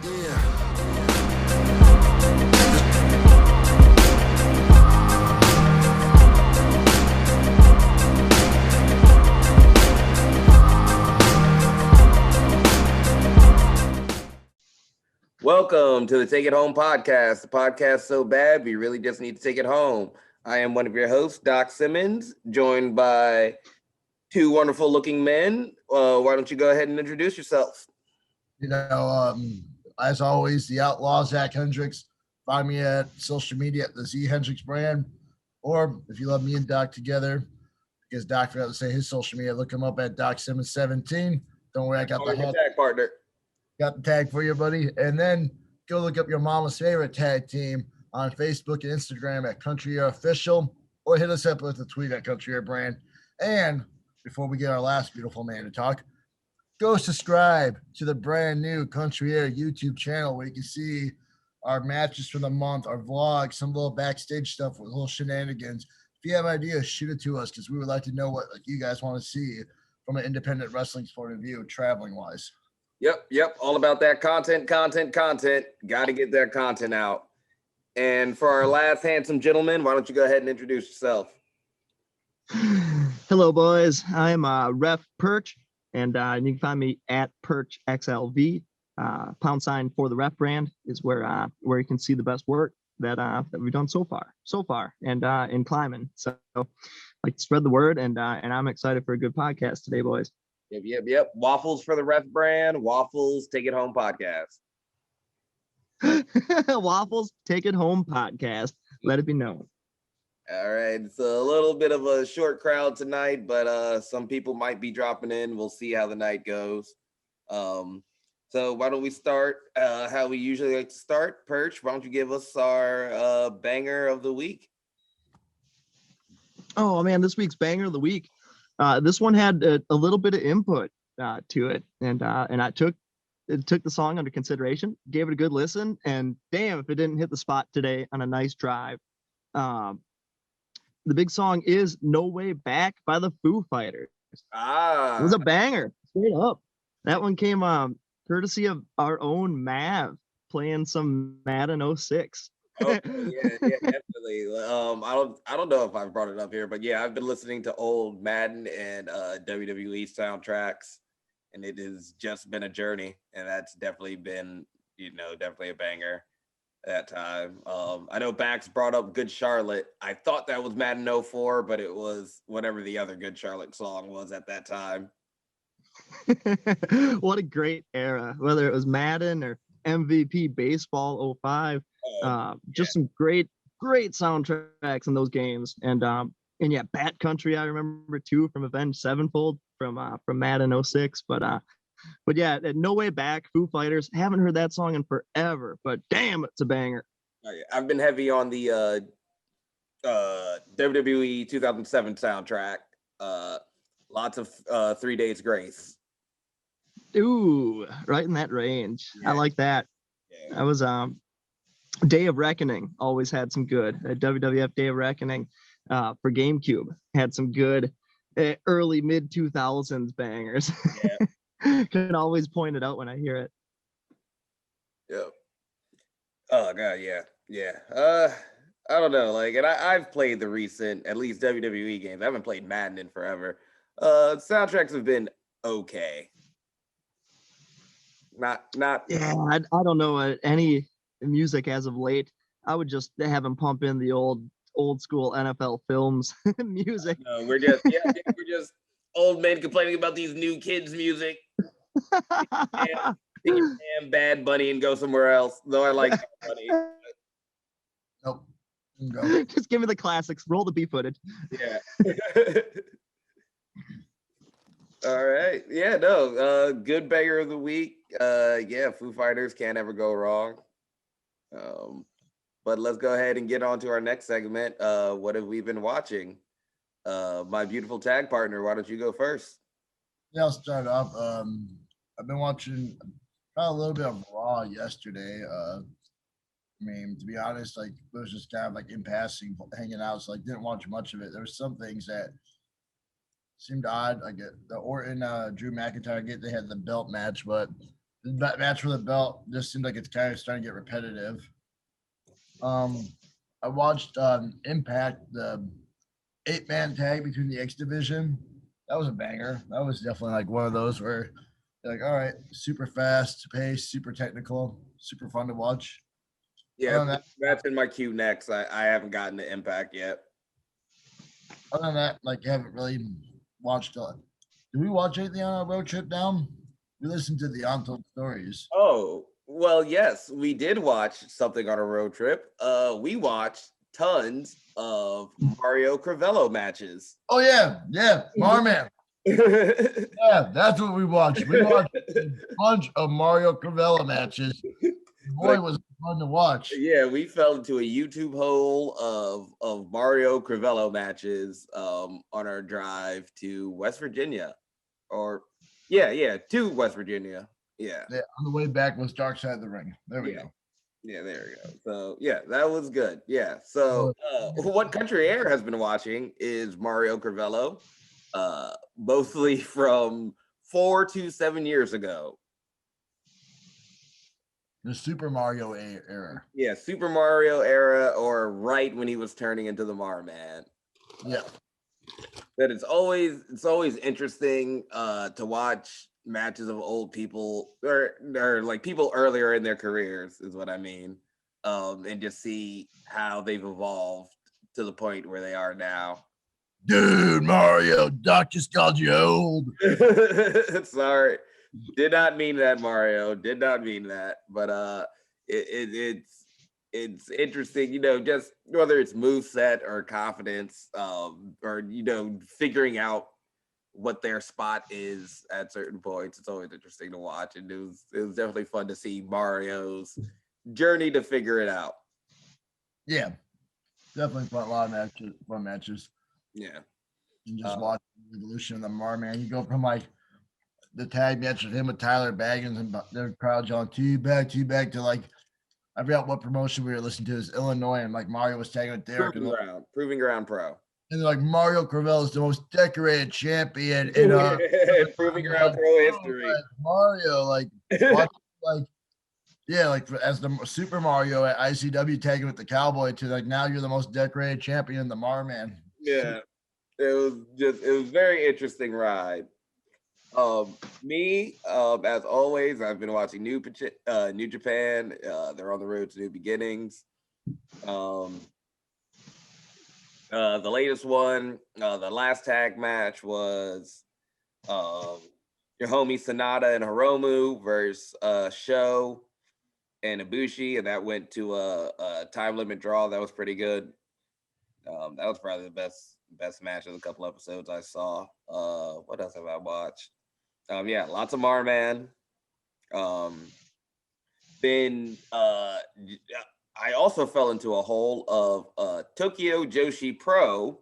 Welcome to the Take It Home podcast. The podcast so bad we really just need to take it home. I am one of your hosts, Doc Simmons, joined by two wonderful looking men. Why don't you go ahead and introduce yourself? As always, the outlaw Zach Hendricks. Find me at social media at the Z Hendricks brand, or if you love me and Doc together, because Doc forgot to say his social media, look him up at Doc Simmons 17. Don't worry, I got the tag partner. Got the tag for you, buddy. And then go look up your mama's favorite tag team on Facebook and Instagram at Country Air Official, or hit us up with a tweet at Country Air Brand. And before we get our last beautiful man to talk, go subscribe to the brand new Country Air YouTube channel where you can see our matches for the month, our vlogs, some little backstage stuff with little shenanigans. If you have ideas, shoot it to us because we would like to know what you guys want to see from an independent wrestling point of view, traveling wise. Yep. All about that content. Got to get that content out. And for our last handsome gentleman, why don't you go ahead and introduce yourself? Hello, boys. I'm Ref Perch, and you can find me at Perch XLV. # for the Ref brand is where you can see the best work that we've done so far, and in climbing. So, like to spread the word, and I'm excited for a good podcast today, boys. Yep. Waffles for the Ref brand. Waffles Take It Home podcast. Waffles Take It Home podcast. Let it be known. All right. It's a little bit of a short crowd tonight, but some people might be dropping in. We'll see how the night goes. So why don't we start how we usually like to start? Perch, why don't you give us our banger of the week? Oh, man, this week's banger of the week. This one had a little bit of input to it, and I took the song under consideration, gave it a good listen, and damn if it didn't hit the spot today on a nice drive. The big song is "No Way Back" by the Foo Fighters. It was a banger, straight up. That one came courtesy of our own Mav playing some Madden 06. Okay, yeah, definitely. I don't know if I've brought it up here, but yeah, I've been listening to old Madden and WWE soundtracks, and it has just been a journey, and that's definitely been, definitely a banger that time. I know Bax brought up Good Charlotte. I thought that was Madden 04, but it was whatever the other Good Charlotte song was at that time. What a great era, whether it was Madden or MVP Baseball 05. Just some great soundtracks in those games, and yeah, Bat Country I remember too from Avenged Sevenfold from Madden 06. But yeah, No Way Back, Foo Fighters. Haven't heard that song in forever, but damn, it's a banger. I've been heavy on the WWE 2007 soundtrack. Lots of 3 Days Grace. Ooh, right in that range. Yeah. I like that. Yeah. I was Day of Reckoning always had some good. WWF Day of Reckoning for GameCube had some good early mid 2000s bangers. Yeah. Can always point it out when I hear it. Yeah. Oh god, yeah. I don't know, and I've played the recent, at least WWE games. I haven't played Madden in forever. Soundtracks have been okay. Not. Yeah, I don't know any music as of late. I would just have them pump in the old school NFL films music. No, we're just old men complaining about these new kids' music. Yeah, take your damn Bad Bunny and go somewhere else. Though I like Bad Bunny. Nope. Go. Just give me the classics. Roll the B footage. Yeah. All right. Yeah, no. Good banger of the week. Yeah, Foo Fighters can't ever go wrong. But let's go ahead and get on to our next segment. What have we been watching? My beautiful tag partner, why don't you go first? Yeah, I'll start off. I've been watching a little bit of Raw yesterday. I mean, to be honest, it was just kind of in passing, hanging out. So didn't watch much of it. There were some things that seemed odd. The Orton, Drew McIntyre they had the belt match, but That match for the belt just seems like it's kind of starting to get repetitive. I watched Impact, the 8-man tag between the X division. That was a banger. That was definitely like one of those where you're like, all right, super fast pace, super technical, super fun to watch. Yeah, Other than that, that's in my queue next. I haven't gotten to Impact yet. like you haven't really watched. Did we watch anything on our road trip down? We listened to the Untold Stories. Oh, well, yes, we did watch something on a road trip. We watched tons of Mario Crivello matches. Oh yeah, Marman. Yeah, that's what we watched. We watched a bunch of Mario Cravella matches. Boy, Like, was it fun to watch. yeah, we fell into a YouTube hole of Mario Crivello matches on our drive to West Virginia, or to West Virginia. Yeah, Yeah, on the way back was Dark Side of the Ring. There we yeah, go. yeah. There we go. So yeah, that was good. Yeah. So what Country Air has been watching is Mario Crivello, mostly from 4 to 7 years ago. The Super Mario era. Yeah, Super Mario era, or right when he was turning into the Marman. Yeah. That it's always interesting to watch matches of old people or like people earlier in their careers is what I mean. And just see how they've evolved to the point where they are now. Dude, Mario, Doc just called you old. Sorry. Did not mean that, Mario. Did not mean that. But it's interesting, just whether it's move set or confidence, or figuring out what their spot is at certain points. It's always interesting to watch, and it was definitely fun to see Mario's journey to figure it out. Yeah, definitely fun. A lot of matches, fun matches. Yeah. And just watch the evolution of the Marman. You go from like the tag match with him with Tyler Baggins and their crowd yelling teabag to like I forgot what promotion we were listening to. Is Illinois, and like Mario was tagging with Derek, Proving Ground Pro. And they're like, Mario Cravell is the most decorated champion in Proving Ground Pro history. Mario, like as the Super Mario at ICW tagging with the Cowboy to like now you're the most decorated champion in the Marman. Yeah, it was very interesting ride. Me, as always, I've been watching New Japan. They're on the road to new beginnings. The latest one, the last tag match was your homie Sonata and Hiromu versus Sho and Ibushi, and that went to a time limit draw. That was pretty good. That was probably the best match of the couple episodes I saw. What else have I watched? Yeah, lots of Marman. Then I also fell into a hole of Tokyo Joshi Pro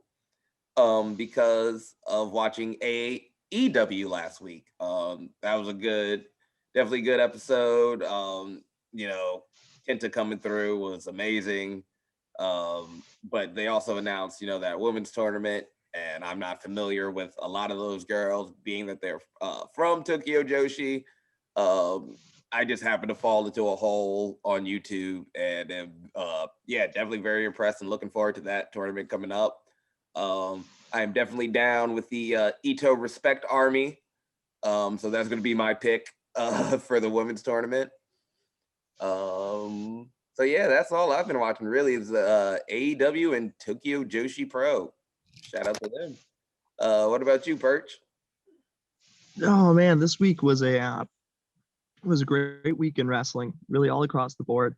because of watching AEW last week. That was definitely good episode. Kenta coming through was amazing. But they also announced, that women's tournament, and I'm not familiar with a lot of those girls, being that they're from Tokyo Joshi. I just happened to fall into a hole on YouTube, and am definitely very impressed and looking forward to that tournament coming up. I am definitely down with the Ito Respect Army. So that's going to be my pick for the women's tournament. So yeah, that's all I've been watching really is AEW and Tokyo Joshi Pro. Shout out to them. What about you, Perch? Oh man, this week was a great week in wrestling, really all across the board.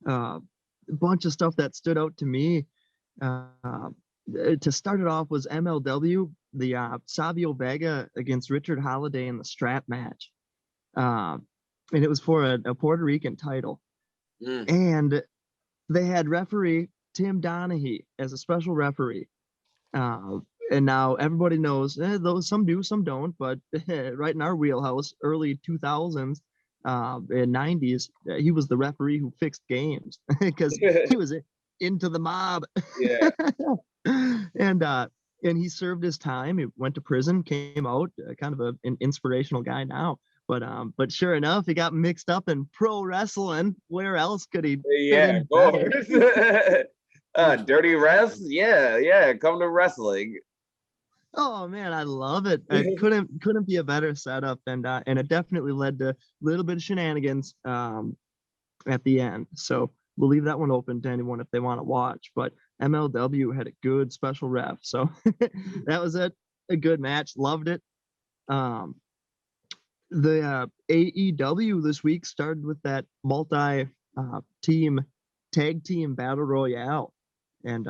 A bunch of stuff that stood out to me. To start it off was MLW, the Savio Vega against Richard Holiday in the strap match. And it was for a Puerto Rican title. And they had referee Tim Donaghy as a special referee. And now everybody knows, those some do, some don't, but right in our wheelhouse, early 2000s, and 90s, he was the referee who fixed games because he was into the mob. Yeah. And he served his time. He went to prison, came out, kind of an inspirational guy now. But sure enough, he got mixed up in pro wrestling. Where else could he fit Yeah, in of better? course. Dirty Rest. Yeah. Come to wrestling. Oh man, I love it. It couldn't be a better setup, and it definitely led to a little bit of shenanigans at the end. So we'll leave that one open to anyone if they want to watch. But MLW had a good special ref, so that was it. A good match, loved it. Um, the AEW this week started with that multi team tag team battle royale, and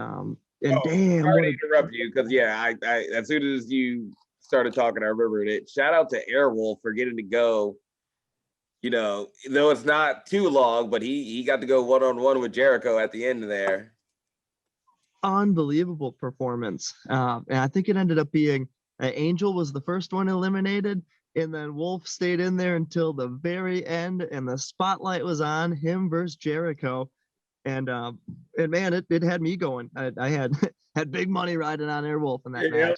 Oh, damn, sorry what to a interrupt you because I as soon as you started talking, I remembered it. Shout out to Airwolf for getting to go. Though it's not too long, but he got to go one-on-one with Jericho at the end there. unbelievable performance. And I think it ended up being Angel was the first one eliminated, and then Wolf stayed in there until the very end, and the spotlight was on him versus Jericho. And man, it had me going. I had had big money riding on Airwolf in that Yeah.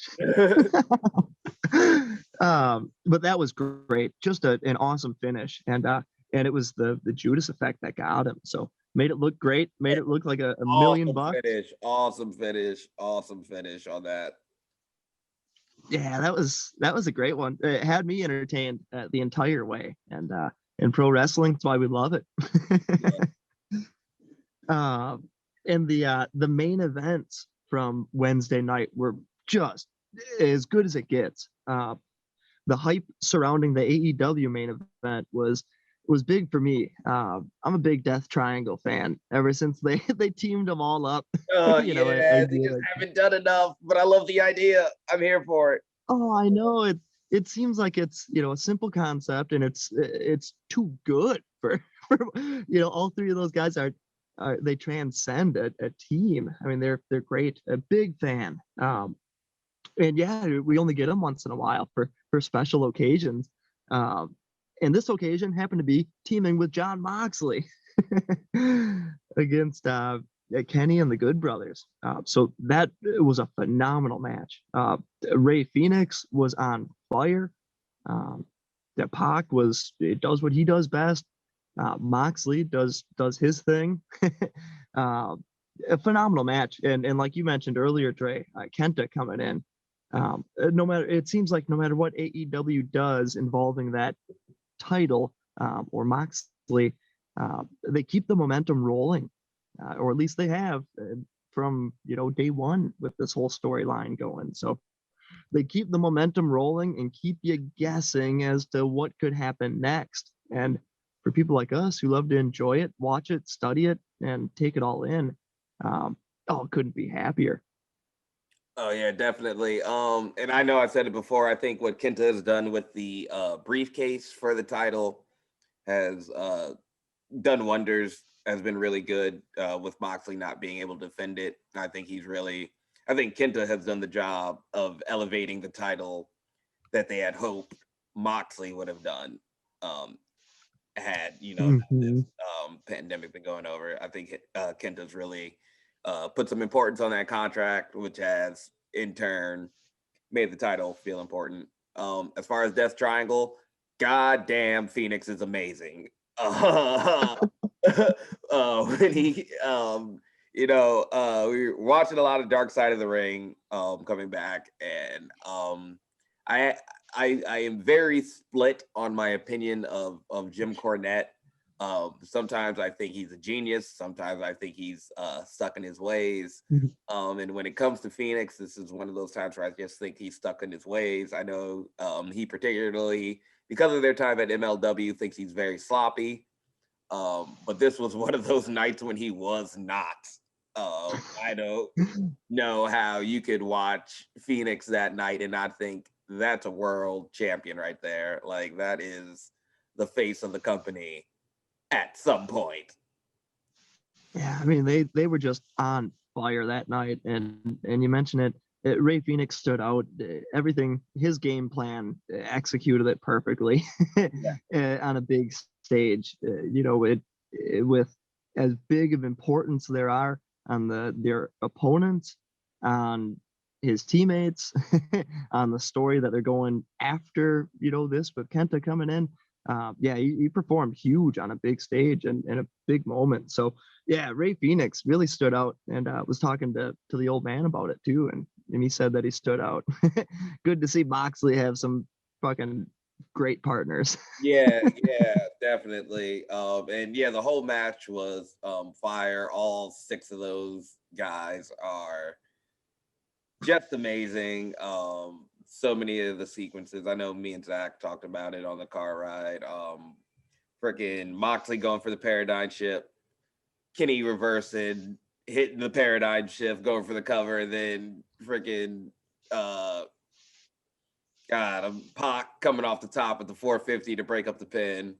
match. But that was great. Just an awesome finish, and it was the Judas effect that got him. So made it look great. Made it look like a million bucks. Awesome finish on that. Yeah, that was a great one. It had me entertained the entire way, and in pro wrestling, that's why we love it. And the main events from Wednesday night were just as good as it gets. The hype surrounding the AEW main event was big for me. I'm a big Death Triangle fan. Ever since they teamed them all up, They just haven't done enough, but I love the idea. I'm here for it. Oh, I know it seems like it's a simple concept, and it's too good for all three of those guys are they transcend a team. I mean, they're great. A big fan. And yeah, we only get them once in a while for special occasions. Um, and this occasion happened to be teaming with John Moxley against Kenny and the Good Brothers. So that was a phenomenal match. Ray Phoenix was on fire. That Pac does what he does best. Moxley does his thing. A phenomenal match, and like you mentioned earlier, Dre, Kenta coming in. It seems like no matter what AEW does involving that title or Moxley, they keep the momentum rolling, or at least they have from day one with this whole storyline going. So they keep the momentum rolling and keep you guessing as to what could happen next. And for people like us who love to enjoy it, watch it, study it, and take it all in, couldn't be happier. Oh yeah, definitely. And I know I said it before. I think what Kenta has done with the briefcase for the title has done wonders. Has been really good with Moxley not being able to defend it. I think Kenta has done the job of elevating the title that they had hoped Moxley would have done. Had Mm-hmm. this pandemic been going over. I think Kenta's really put some importance on that contract, which has in turn made the title feel important. As far as Death Triangle, goddamn, Phoenix is amazing. When he, we were watching a lot of Dark Side of the Ring coming back, and I am very split on my opinion of Jim Cornette. Sometimes I think he's a genius. Sometimes I think he's stuck in his ways. And when it comes to Phoenix, this is one of those times where I just think he's stuck in his ways. I know he particularly, because of their time at MLW, thinks he's very sloppy. But this was one of those nights when he was not. I don't know how you could watch Phoenix that night and not think that's a world champion right there. Like, that is the face of the company at some point. Yeah, I mean they were just on fire that night, and you mentioned it. Ray Phoenix stood out. Everything, his game plan, executed it perfectly on a big stage. With as big of importance there are on their opponents, on his teammates, on the story that they're going after. This with Kenta coming in. yeah, he performed huge on a big stage and a big moment. So yeah, Ray Phoenix really stood out, and was talking to the old man about it too, and he said that he stood out. Good to see Moxley have some fucking great partners. Yeah, yeah, definitely. And yeah, the whole match was fire. All 6 of those guys are just amazing. So many of the sequences. I know me and Zach talked about it on the car ride. Freaking Moxley going for the paradigm shift, Kenny reversing, hitting the paradigm shift, going for the cover, and then freaking God, Pac coming off the top with the 450 to break up the pin.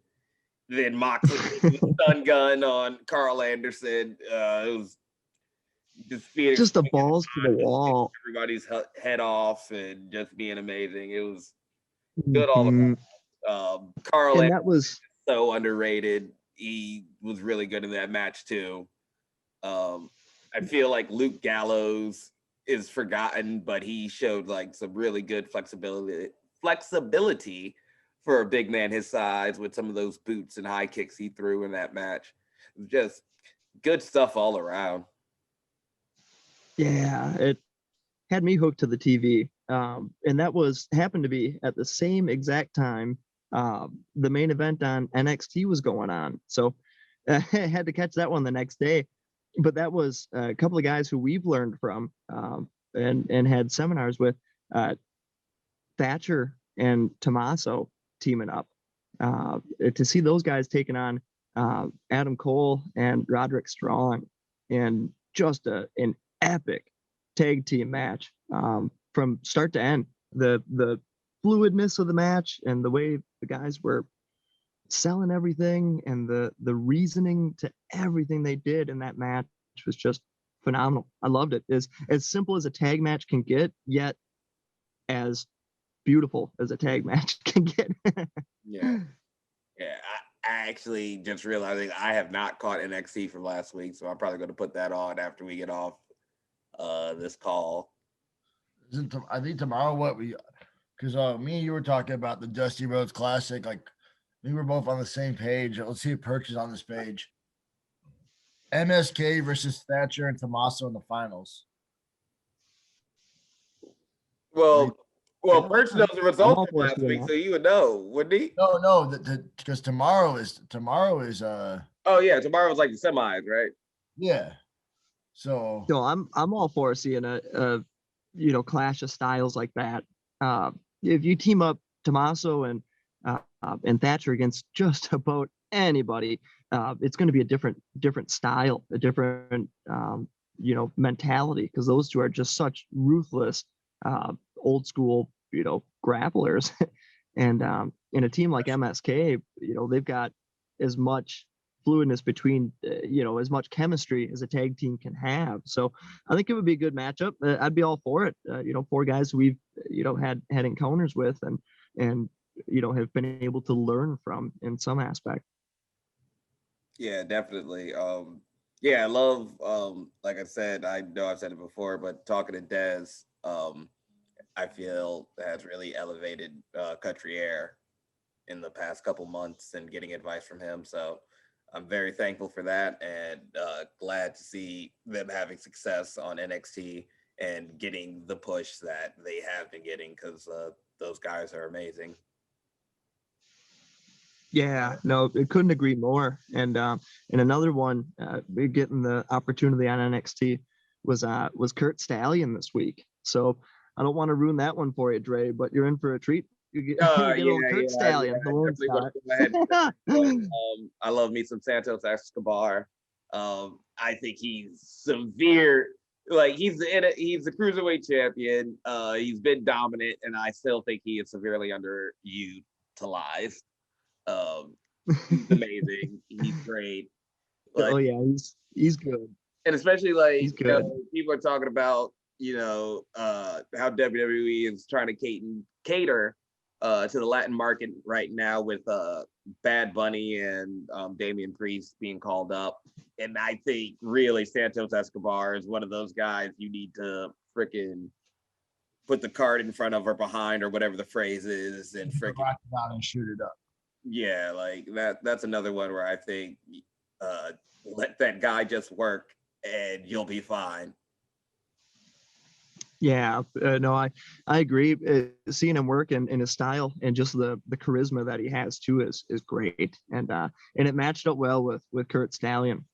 Then Moxley hitting the stun gun on Carl Anderson. It was just Phoenix Just the balls to the wall. everybody's head off and just being amazing. It was good all Mhm. around. Carl And Anderson that was so underrated. He was really good in that match too. I feel like Luke Gallows is forgotten, but he showed like some really good flexibility for a big man his size with some of those boots and high kicks he threw in that match. It was just good stuff all around. yeah, it had me hooked to the TV. And that was happened to be at the same exact time the main event on NXT was going on. So I had to catch that one the next day. But that was a couple of guys who we've learned from and had seminars with, Thatcher and Tommaso teaming up. To see those guys taking on Adam Cole and Roderick Strong in just an epic tag team match from start to end. The fluidness of the match and the way the guys were selling everything and the reasoning to everything they did in that match was just phenomenal. I loved it. As simple as a tag match can get, yet as beautiful as a tag match can get. Yeah. Yeah. I actually just realizing I have not caught NXT from last week, so I'm probably going to put that on after we get off this call. I think tomorrow because me and you were talking about the Dusty Rhodes Classic. Like we were both on the same page. Let's see if Perch is on this page. MSK versus Thatcher and Tommaso in the finals. Well, Perch knows the I'm results all from for last seeing week, that. so you would know, wouldn't he? No, because tomorrow is Oh yeah, tomorrow was like the semis, right? yeah. So No, I'm all for seeing a clash of styles like that. If you team up Tommaso and Thatcher against just about anybody, it's going to be a different style, a different mentality, because those two are just such ruthless, old school grapplers. And in a team like MSK, they've got as much fluidness between as much chemistry as a tag team can have. So I think it would be a good matchup. I'd be all for it. 4 guys we've had encounters with and have been able to learn from in some aspect. Yeah, definitely. Yeah, I love like I said, I know I've said it before, but talking to Dez, I feel has really elevated Country Air in the past couple months and getting advice from him. So I'm very thankful for that and glad to see them having success on NXT and getting the push that they have been getting because those guys are amazing. Yeah, no, I couldn't agree more. And another one, getting the opportunity on NXT was Kurt Stallion this week. So I don't want to ruin that one for you, Dre, but you're in for a treat. You get, you get a little Kurt Stallion, the Lone Star. I love me some Santos Escobar. I think he's severe. Like he's the cruiserweight champion. He's been dominant, and I still think he is severely underutilized. He's amazing. He's great. Oh Like, yeah, he's good. and especially like He's good. people are talking about how WWE is trying to cater to the Latin market right now with Bad Bunny and Damian Priest being called up. And I think really Santos Escobar is one of those guys you need to freaking put the card in front of or behind or whatever the phrase is and freaking rock it out and shoot it up. Yeah, like that's another one where I think let that guy just work and you'll be fine. Yeah, no, I agree. Seeing him work and his style and just the charisma that he has too is great, and it matched up well with Kurt Stallion,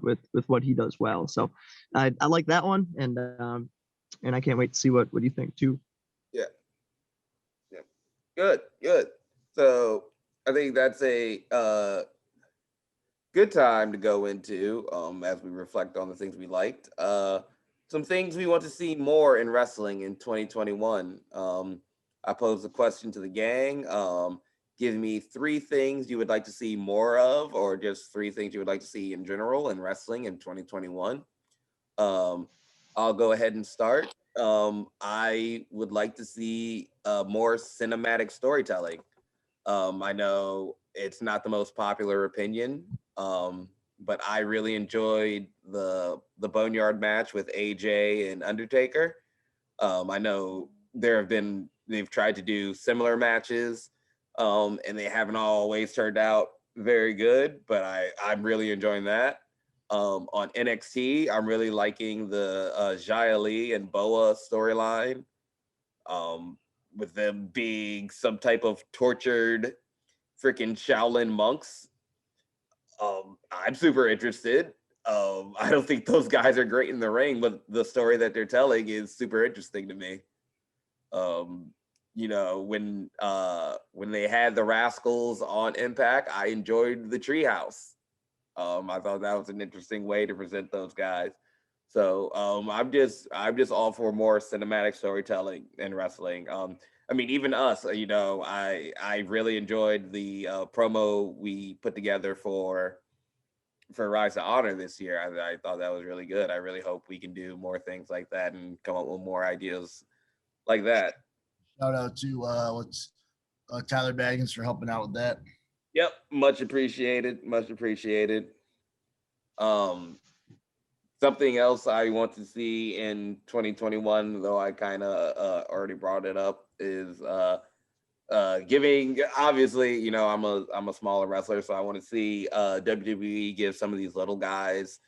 with what he does well. So I like that one, and I can't wait to see what you think too. Yeah. Yeah. Good, good. So I think that's a good time to go into as we reflect on the things we liked. Some things we want to see more in wrestling in 2021. I posed a question to the gang. Give me 3 things you would like to see more of, or just 3 things you would like to see in general in wrestling in 2021. Um, I'll go ahead and start. I would like to see more cinematic storytelling. I know it's not the most popular opinion, but I really enjoyed the Boneyard match with AJ and Undertaker. I know they've tried to do similar matches, and they haven't always turned out very good. But I'm really enjoying that. On NXT, I'm really liking the Xia Li and Boa storyline, um, with them being some type of tortured freaking Shaolin monks. I'm super interested. I don't think those guys are great in the ring, but the story that they're telling is super interesting to me. Um, when they had the Rascals on Impact, I enjoyed the Treehouse. I thought that was an interesting way to present those guys. So I'm just all for more cinematic storytelling in wrestling. I mean, even us, I really enjoyed the promo we put together for Rise to Honor this year. I thought that was really good. I really hope we can do more things like that and come up with more ideas like that. Shout out to what's Tyler Baggins for helping out with that. Yep, much appreciated. Much appreciated. Um, Something else I want to see in 2021, though I kind of already brought it up, is giving. Obviously, I'm a smaller wrestler, so I want to see WWE give some of these little guys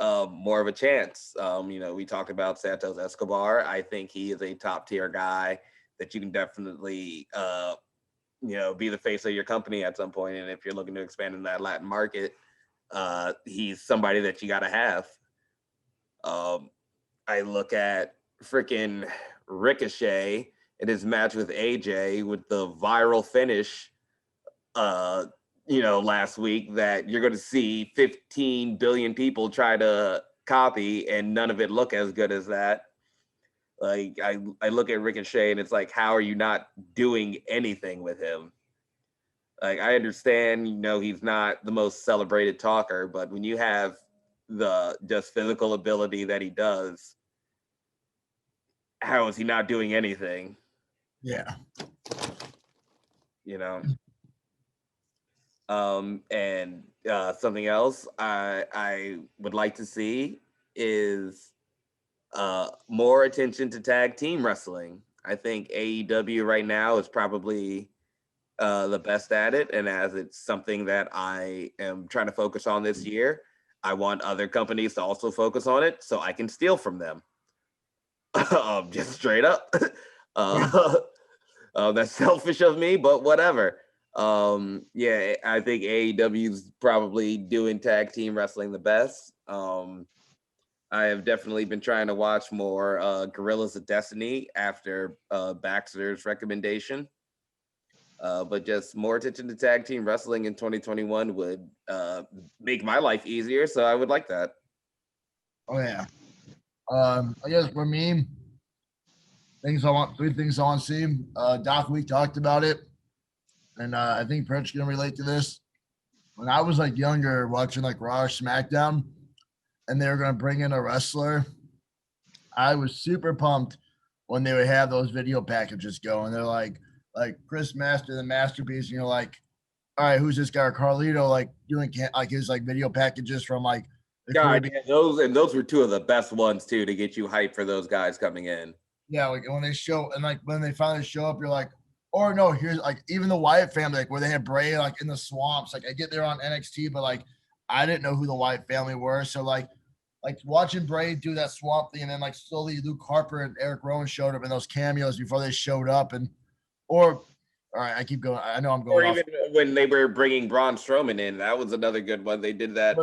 more of a chance. We talked about Santos Escobar. I think he is a top tier guy that you can definitely be the face of your company at some point. And if you're looking to expand in that Latin market, he's somebody that you got to have. Um, I look at freaking Ricochet in his match with AJ with the viral finish, uh, last week that you're going to see 15 billion people try to copy and none of it look as good as that. Like I look at Ricochet and it's like, how are you not doing anything with him? Like I understand, he's not the most celebrated talker, but when you have the just physical ability that he does, how is he not doing anything? Yeah. You know. And something else I would like to see is more attention to tag team wrestling. I think AEW right now is probably the best at it, and as it's something that I am trying to focus on this year, I want other companies to also focus on it so I can steal from them. Just straight up. uh, that's selfish of me, but whatever. Yeah, I think AEW's probably doing tag team wrestling the best. I have definitely been trying to watch more Gorillas of Destiny after Baxter's recommendation. But just more attention to tag team wrestling in 2021 would make my life easier. So I would like that. Oh yeah. I guess for me, 3 things I want to see. Doc, we talked about it, and I think Perch can relate to this. When I was like younger, watching like Raw or SmackDown, and they were gonna bring in a wrestler, I was super pumped when they would have those video packages going. They're like Chris Master, the masterpiece, and you're like, all right, who's this guy? Carlito, like doing like his like video packages from like the God, Caribbean. yeah, those were 2 of the best ones too to get you hyped for those guys coming in. Yeah, like when they show and like when they finally show up, you're like, or no, here's like even the Wyatt family, like where they had Bray like in the swamps. Like I get there on NXT, but like I didn't know who the Wyatt family were. So like watching Bray do that swamp thing, and then like slowly Luke Harper and Eric Rowan showed up in those cameos before they showed up, and or all right, I keep going. I know I'm Or going off. even when they were bringing Braun Strowman in, that was another good one. They did that.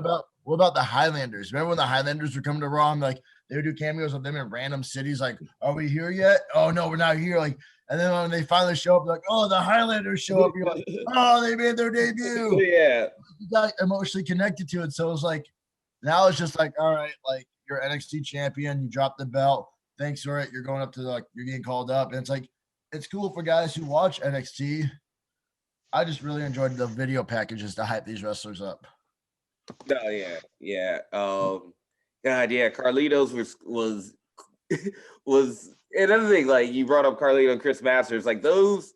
What about the Highlanders? Remember when the Highlanders were coming to Raw? And, like they would do cameos of them in random cities. Like, are we here yet? Oh no, we're not here. Like, and then when they finally show up, like, oh, the Highlanders show up. You're like, oh, they made their debut. Yeah. You got emotionally connected to it. So it was like, now it's just like, all right, like you're NXT champion, you dropped the belt. Thanks for it. You're going up to like you're getting called up, and it's like it's cool for guys who watch NXT. I just really enjoyed the video packages to hype these wrestlers up. No, yeah. God, yeah. Carlitos was was another thing. Like you brought up Carlito and Chris Masters, like those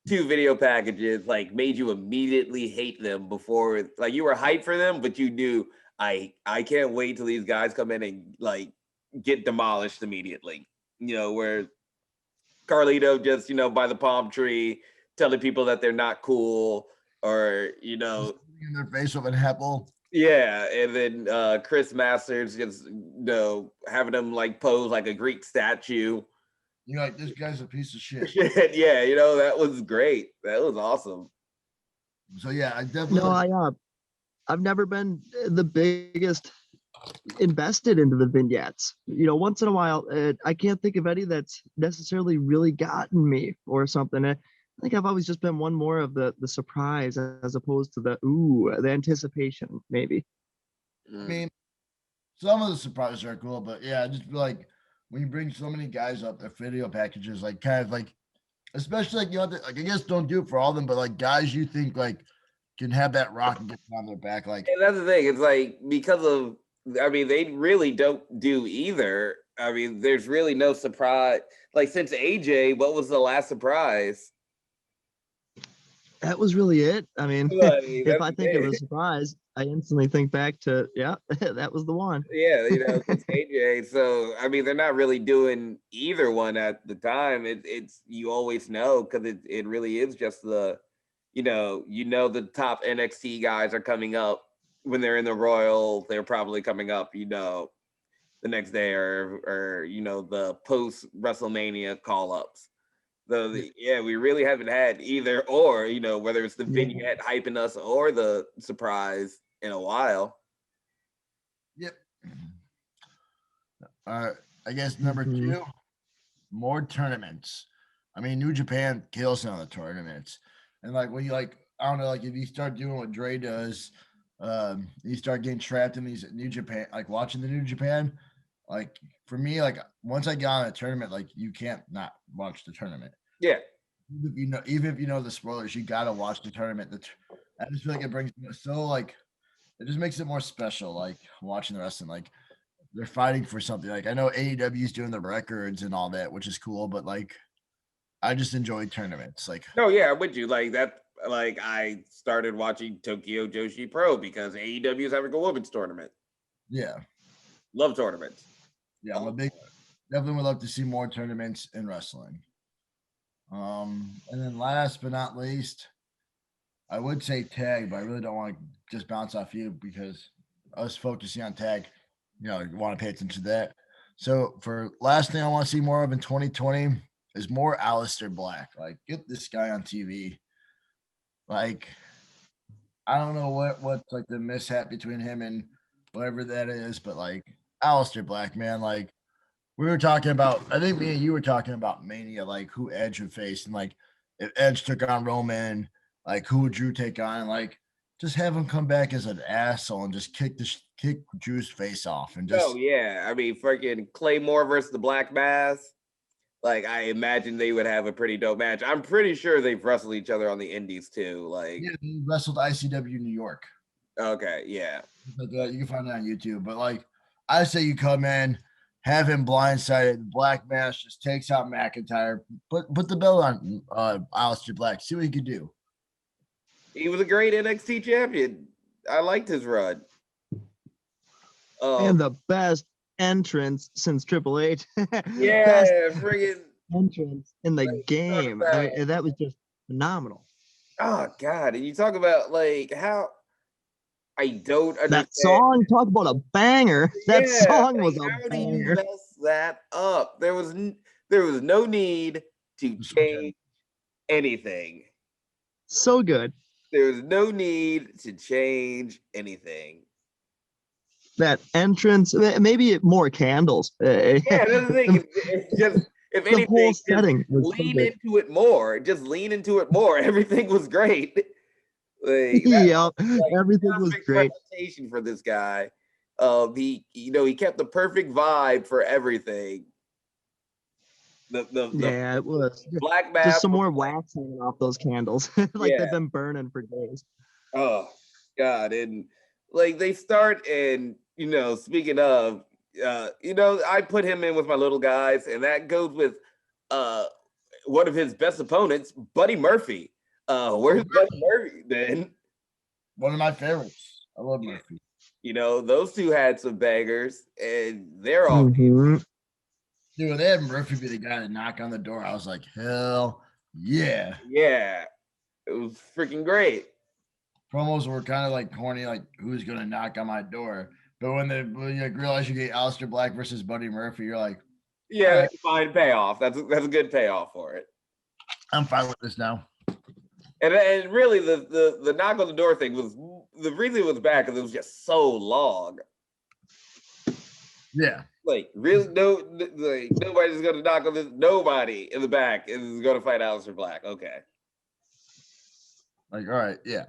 two video packages like made you immediately hate them before like you were hyped for them, but you knew I can't wait till these guys come in and like get demolished immediately. Where Carlito just, by the palm tree telling people that they're not cool or, in their face with an apple. Yeah, and then Chris Masters just having him like pose like a Greek statue. You're like, this guy's a piece of shit. Yeah, that was great. That was awesome. So yeah, I definitely. No, I've never been the biggest invested into the vignettes. Once in a while, I can't think of any that's necessarily really gotten me or something. I think I've always just been one more of the surprise as opposed to the anticipation, maybe. I mean, some of the surprises are cool, but yeah, I just feel like when you bring so many guys up, their video packages, like kind of like, especially like like I guess don't do it for all of them, but like guys you think like can have that rock and get on their back, like. And that's the thing. It's like because of, they really don't do either. There's really no surprise. Like since AJ, what was the last surprise? That was really it. If I think of a surprise, I instantly think back to, that was the one. Yeah, it's AJ. So, they're not really doing either one at the time. It's you always know because it really is just the, the top NXT guys are coming up when they're in the Royal. They're probably coming up, the next day or the post WrestleMania call ups. So we really haven't had either or, whether it's the vignette hyping us or the surprise in a while. Yep. I guess number 2, more tournaments. New Japan kills on the tournaments. And like when you I don't know, like if you start doing what Dre does, you start getting trapped in these New Japan, like watching the New Japan. Like for me, like once I got on a tournament, like you can't not watch the tournament. Yeah. Even if you know the spoilers, you gotta watch the tournament. I just feel like it brings it just makes it more special. Like watching the wrestling, like they're fighting for something. Like I know AEW is doing the records and all that, which is cool, but like I just enjoy tournaments. Like no, yeah, I'm with you. Like that. Like I started watching Tokyo Joshi Pro because AEW is having a women's tournament. Yeah, love tournaments. Yeah, I'm a big. Definitely would love to see more tournaments in wrestling. And then last but not least, I would say tag, but I really don't want to just bounce off you because us focusing on tag, you want to pay attention to that. So for last thing I want to see more of in 2020 is more Aleister Black. Like get this guy on TV. Like I don't know what's like the mishap between him and whatever that is, but like Aleister Black, man, like we were talking about, I think me and you were talking about Mania, like who Edge would face, and like if Edge took on Roman, like who would Drew take on, and like just have him come back as an asshole and just kick Drew's face off and just. Oh yeah, freaking Claymore versus the Black Mass. Like I imagine they would have a pretty dope match. I'm pretty sure they've wrestled each other on the Indies too. Like yeah, he wrestled ICW New York. Okay, yeah. Like you can find it on YouTube, but like I say, you come in. Have him blindsided. Black Mass just takes out McIntyre. Put the belt on Aleister Black. See what he can do. He was a great NXT champion. I liked his run. And the best entrance since Triple H. Yeah, friggin' entrance in the Like, game. I mean, that was just phenomenal. oh God, and you talk about like how I don't That understand. song, talk about a banger. That Yeah, song like was a how do you banger. mess that up? There was no need to change anything. So good. There was no need to change anything. That entrance, maybe more candles. Yeah, that's the thing. The, It's just if the whole anything, just setting was so lean good. into it more. Just lean into it more. Everything was great. Like that Yeah, like everything was perfect great. presentation for this guy. He kept the perfect vibe for everything. The Yeah, it was black just mask some was more like, wax hanging off those candles, like yeah, they've been burning for days. oh God. And like they start and speaking of I put him in with my little guys, and that goes with uh one of his best opponents, Buddy Murphy. Where's Buddy Murphy then? One of my favorites. I love Murphy. Those two had some bangers, and they're all Mhm. Dude, when they had Murphy be the guy to knock on the door, I was like, hell yeah. yeah, it was freaking great. Promos were kind of like corny, like who's gonna knock on my door? But when you realize you get Aleister Black versus Buddy Murphy, you're like, all Yeah, right, that's a fine payoff. That's a good payoff for it. I'm fine with this now. And really, the knock on the door thing was the reason it was bad because it was just so long. Yeah. Like really, like nobody's gonna knock on this. Nobody in the back is gonna fight Aleister Black. Okay. Like, all right, yeah,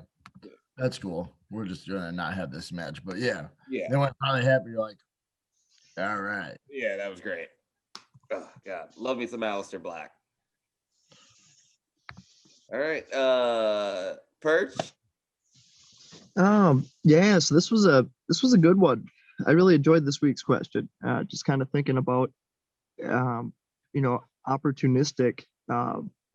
that's cool. We're just gonna not have this match, but yeah. Yeah. Then when it finally happened, you're like, all right. Yeah, that was great. Oh God, love me some Aleister Black. All right, Perch. Yeah, so this was a good one. I really enjoyed this week's question. Just kind of thinking about um, opportunistic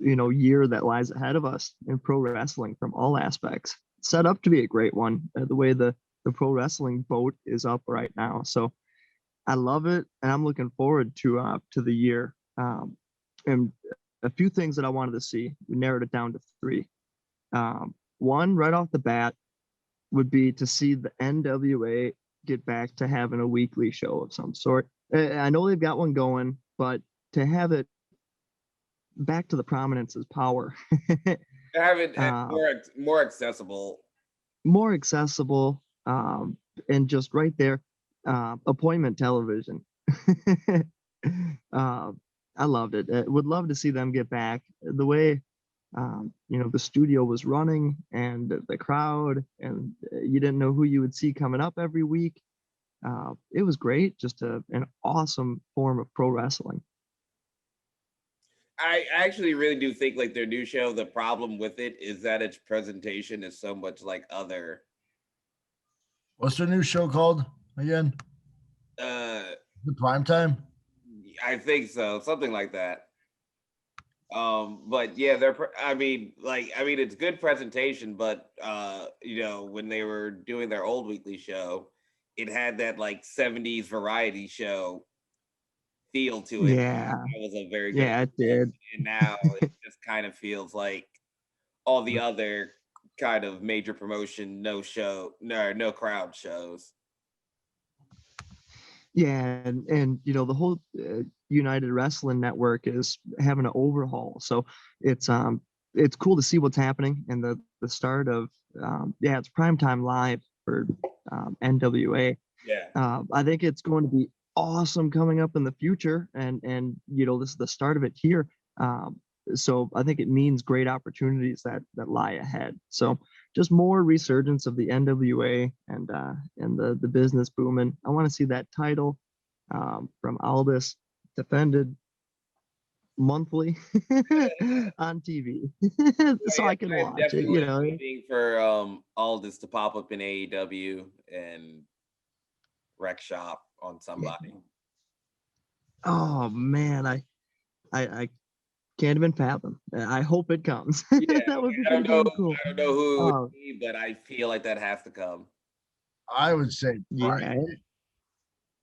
year that lies ahead of us in pro wrestling from all aspects. It's set up to be a great one. The way the pro wrestling boat is up right now. So I love it, and I'm looking forward to the year. And a few things that I wanted to see. We narrowed it down to three. One, right off the bat, would be to see the NWA get back to having a weekly show of some sort. I know they've got one going, but to have it back to the prominence is power. Have it uh, more accessible. More accessible, and just right there, appointment television. uh, I loved it. Would love to see them get back the way the studio was running and the crowd, and you didn't know who you would see coming up every week. It was great, just an awesome form of pro wrestling. I actually really do think like their new show, the problem with it is that its presentation is so much like other. What's their new show called again? Uh, The Prime Time? I think so, something like that. But yeah, I mean, it's good presentation, but when they were doing their old weekly show, it had that like 70s variety show feel to it. Yeah, That was a very good yeah, it presentation. did. And now it just kind of feels like all the other kind of major promotion, no crowd shows. Yeah, and the whole United Wrestling Network is having an overhaul. So it's cool to see what's happening and the start of it's primetime live for NWA. Yeah. I think it's going to be awesome coming up in the future, and this is the start of it here. So I think it means great opportunities that lie ahead. So just more resurgence of the NWA and the business booming. I want to see that title from Aldis defended monthly on TV, so I can I'm watch it. definitely waiting for all this to pop up in AEW and Rec Shop on somebody. Oh man, I can't even fathom. I hope it comes. Yeah, That would be I don't pretty know. damn cool. I don't know who it would Oh be, but I feel like that has to come. I would say Brian. yeah,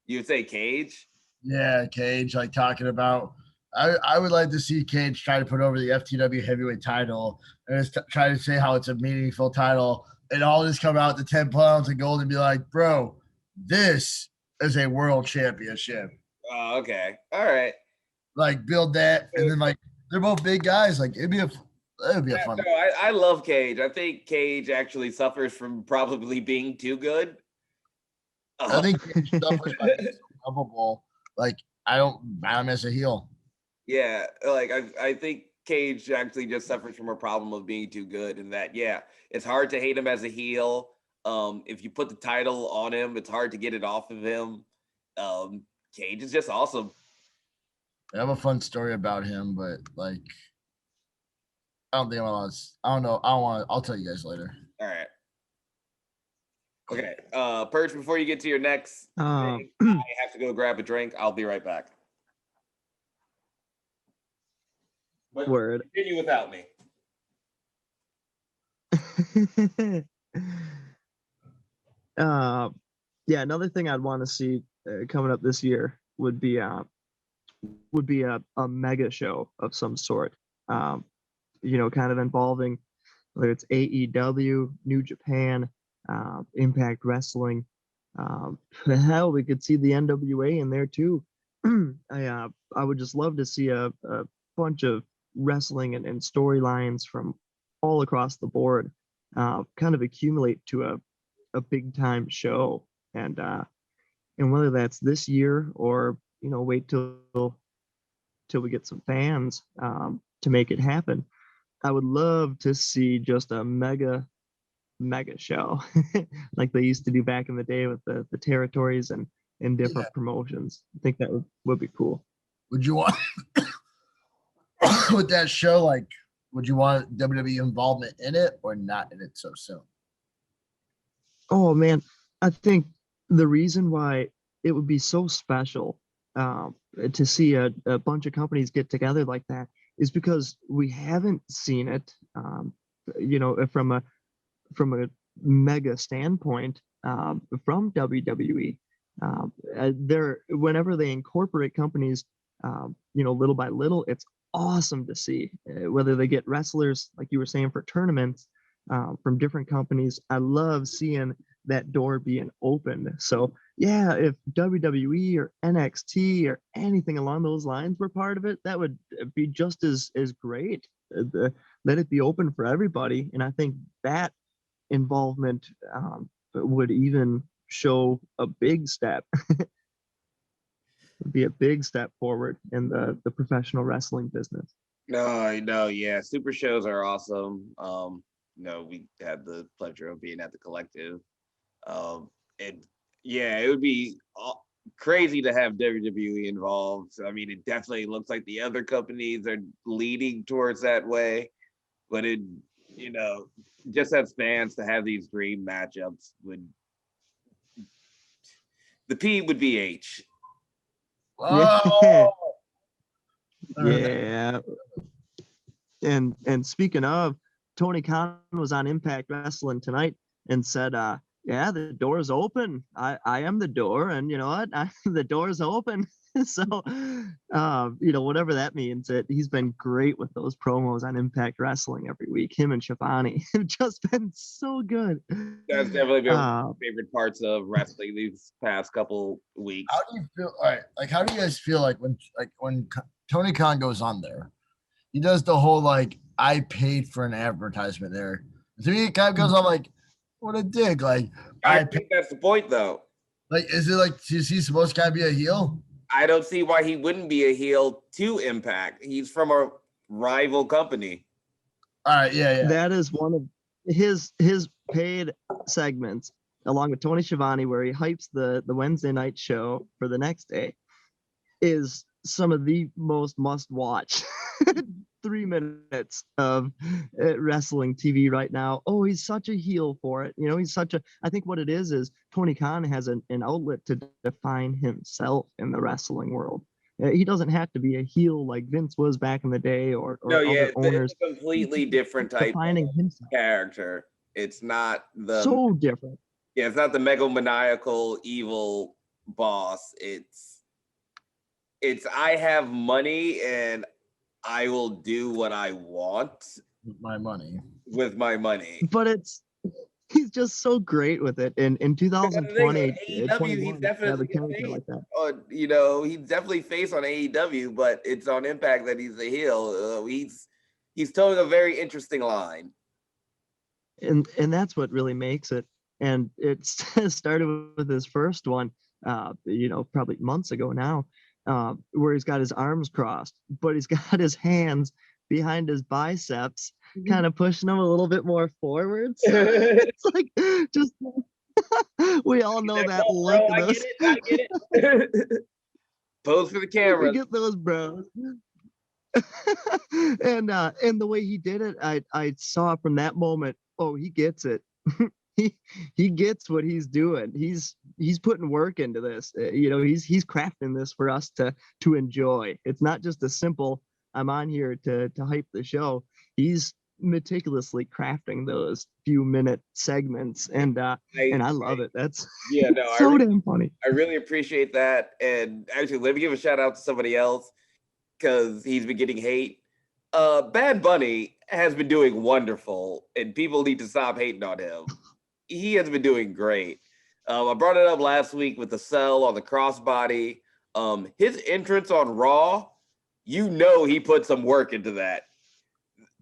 You would say Cage? Yeah, Cage, like talking about I would like to see Cage try to put over the FTW heavyweight title and just try to say how it's a meaningful title and all just come out to 10 pounds of gold and be like, bro, this is a world championship. Oh, okay. All right. Like build that. And then like, they're both big guys. Like it would be a fun. No, I love Cage. I think Cage actually suffers from probably being too good. I think Cage suffers by being so lovable. Like I don't buy him as a heel. Yeah, like I think Cage actually just suffers from a problem of being too good, and that it's hard to hate him as a heel. If you put the title on him, it's hard to get it off of him. Cage is just awesome. I have a fun story about him, but like I don't think I'm allowed. I don't know. I don't want. I'll tell you guys later. All right. Okay. Perch, before you get to your next thing, I have to go grab a drink. I'll be right back. But Word. continue without me. Yeah, another thing I'd want to see coming up this year would be a mega show of some sort. Kind of involving whether it's AEW, New Japan, Impact Wrestling. Hell, we could see the NWA in there too. I would just love to see a bunch of wrestling and storylines from all across the board kind of accumulate to a big time show, and whether that's this year or wait till we get some fans to make it happen. I would love to see just a mega show like they used to do back in the day with the territories and different promotions. I think that would be cool. Would you want with that show, like, would you want WWE involvement in it or not in it so soon? Oh man, I think the reason why it would be so special to see a bunch of companies get together like that is because we haven't seen it, from a mega standpoint from WWE. Whenever they incorporate companies, little by little, it's awesome to see. Whether they get wrestlers, like you were saying, for tournaments from different companies. I love seeing that door being opened. So yeah, if WWE or NXT or anything along those lines were part of it, that would be just as great. Let it be open for everybody, and I think that involvement would even show a big step. Would be a big step forward in the professional wrestling business. No, yeah, super shows are awesome. We had the pleasure of being at the Collective. And yeah, it would be crazy to have WWE involved. I mean, it definitely looks like the other companies are leading towards that way, but it, just as fans to have these dream matchups the P would be H. Oh, yeah. And speaking of, Tony Khan was on Impact Wrestling tonight and said, yeah, the door's open. I am the door, and you know what? The door's open. So, whatever that means, he's been great with those promos on Impact Wrestling every week. Him and Schiavone have just been so good. That's definitely been one of my favorite parts of wrestling these past couple weeks. How do you feel? All right, like, how do you guys feel like when Tony Khan goes on there? He does the whole like, I paid for an advertisement there. To me, it kind of goes on like, what a dick. Like, I think that's the point, though. Like, is it like, is he supposed to kind of be a heel? I don't see why he wouldn't be a heel to Impact. He's from a rival company. All right, yeah. That is one of his paid segments, along with Tony Schiavone, where he hypes the Wednesday night show for the next day, is some of the most must-watch 3 minutes of wrestling TV right now. Oh, he's such a heel for it. I think what it is Tony Khan has an outlet to define himself in the wrestling world. He doesn't have to be a heel like Vince was back in the day or other owners. It's a completely different type of character. It's not so different. Yeah, it's not the megalomaniacal evil boss. It's It's I have money and I will do what I want With my money. with my money. But he's just so great with it. In That's the thing, 2020, AEW, he's 21, to have definitely a a character face. like that. He's definitely face on AEW, but it's on Impact that he's a heel. He's towing a very interesting line. And that's what really makes it. And it started with his first one, probably months ago now, where he's got his arms crossed, but he's got his hands behind his biceps, kind of pushing them a little bit more forwards. It's like just we all know that look. Bro, I get it. I get it. Pose for the camera. We get those bros. And the way he did it, I saw from that moment, oh, he gets it. he gets what he's doing. He's putting work into this. He's crafting this for us to enjoy. It's not just a simple I'm on here to hype the show. He's meticulously crafting those few minute segments, and I love it. That's so damn funny. I really appreciate that. And actually, let me give a shout out to somebody else because he's been getting hate. Bad Bunny has been doing wonderful, and people need to stop hating on him. He has been doing great. I brought it up last week with the cell on the crossbody. His entrance on Raw, he put some work into that.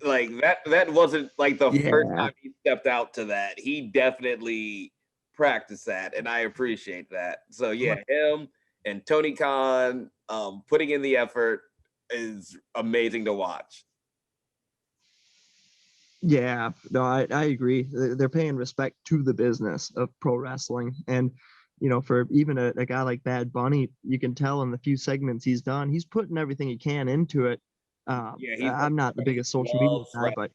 Like that wasn't like the first time he stepped out to that. He definitely practiced that, and I appreciate that. So yeah, him and Tony Khan putting in the effort is amazing to watch. Yeah, no, I agree. They're paying respect to the business of pro wrestling. And, for even a guy like Bad Bunny, you can tell in the few segments he's done, he's putting everything he can into it. I'm not the biggest social media guy, but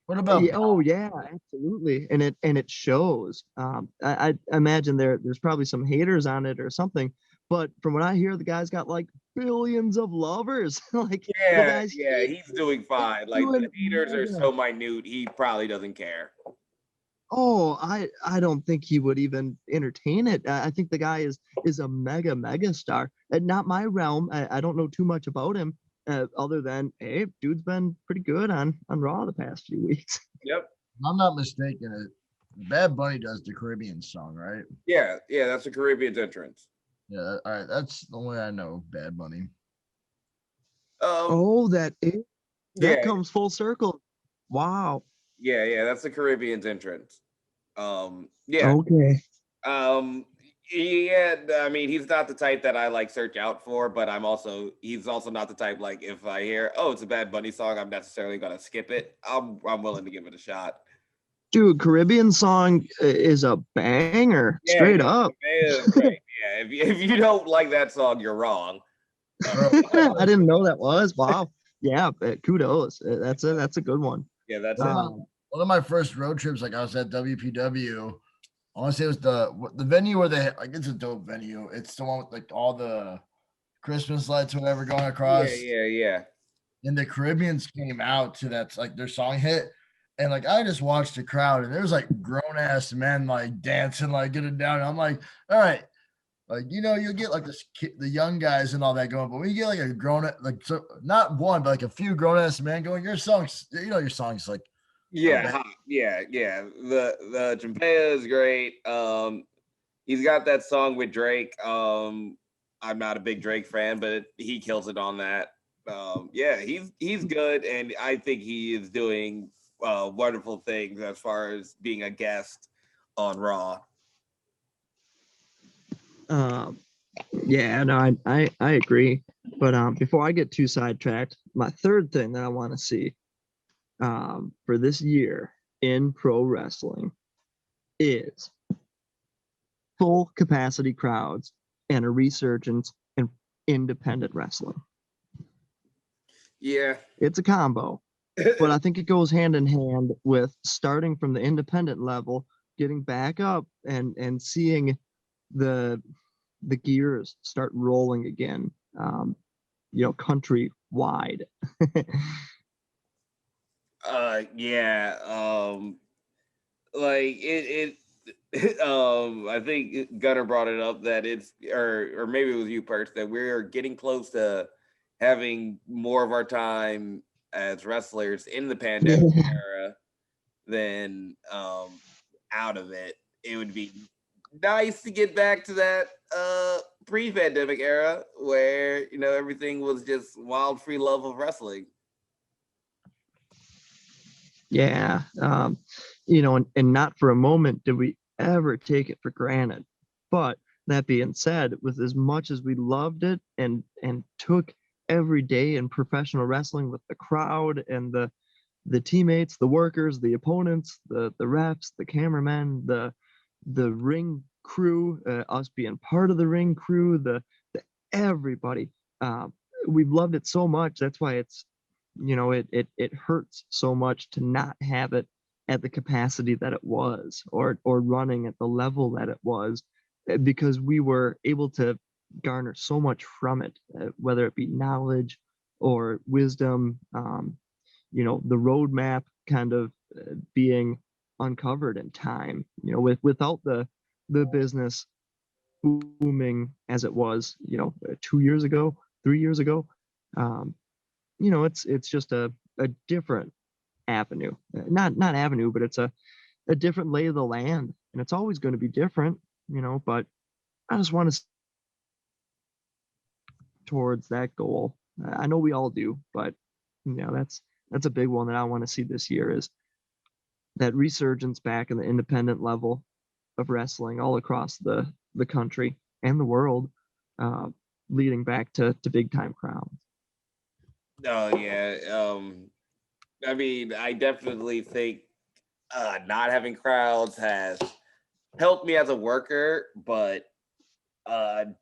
what about? oh yeah, absolutely, and it shows. I imagine there's probably some haters on it or something, but from what I hear, the guy's got like billions of lovers. Like he's doing fine. Like the haters are so minute, he probably doesn't care. Oh, I don't think he would even entertain it. I think the guy is a mega star. And not my realm. I don't know too much about him, other than hey, dude's been pretty good on Raw the past few weeks. Yep. If I'm not mistaken, Bad Bunny does the Caribbean song, right? Yeah, that's a Caribbean's entrance. Yeah, all right. That's the way I know Bad Bunny. That comes full circle. Wow. Yeah, that's the Caribbean's entrance. Okay. I mean, he's not the type that I like search out for, but he's also not the type like if I hear, oh, it's a Bad Bunny song, I'm necessarily gonna skip it. I'm willing to give it a shot. Dude, Caribbean song is a banger, straight up. Right. Yeah, if you don't like that song, you're wrong. I didn't know that was. Wow. Yeah, kudos. That's a good one. Yeah, that's one of my first road trips. Like I was at WPW. I want to say it was the venue where they like it's a dope venue. It's the one with like all the Christmas lights, whatever, going across. Yeah. And the Caribbeans came out to that like their song hit. And like I just watched the crowd, and there was like grown ass men like dancing, like getting down. And I'm like, all right, like you'll get like the young guys and all that going, but when you get like a grown like so not one, but like a few grown ass men going, your song's like yeah. The Champea is great. He's got that song with Drake. I'm not a big Drake fan, but he kills it on that. He's good, and I think he is doing wonderful things as far as being a guest on Raw. Yeah, no, I agree. But before I get too sidetracked, my third thing that I want to see for this year in pro wrestling is full capacity crowds and a resurgence in independent wrestling. Yeah, it's a combo. But I think it goes hand in hand with starting from the independent level, getting back up and seeing the gears start rolling again, countrywide. Like it I think Gunner brought it up that it's, or maybe it was you, Perch, that we're getting close to having more of our time as wrestlers in the pandemic era than out of it. It would be nice to get back to that pre-pandemic era where everything was just wild free love of wrestling. Yeah. And not for a moment did we ever take it for granted. But that being said, with as much as we loved it and took every day in professional wrestling with the crowd and the teammates, the workers, the opponents, the refs, the cameramen, the ring crew, us being part of the ring crew, the everybody. We've loved it so much. That's why it hurts so much to not have it at the capacity that it was, or running at the level that it was, because we were able to garner so much from it, whether it be knowledge or wisdom, the roadmap kind of being uncovered in time, without the business booming as it was, 2 years ago, 3 years ago. um, it's just a different avenue, not avenue, but it's a different lay of the land, and it's always going to be different, but I just want to towards that goal. I know we all do, but that's a big one that I want to see this year, is that resurgence back in the independent level of wrestling all across the country and the world, uh, leading back to big time crowds. Oh yeah. I mean, I definitely think not having crowds has helped me as a worker, but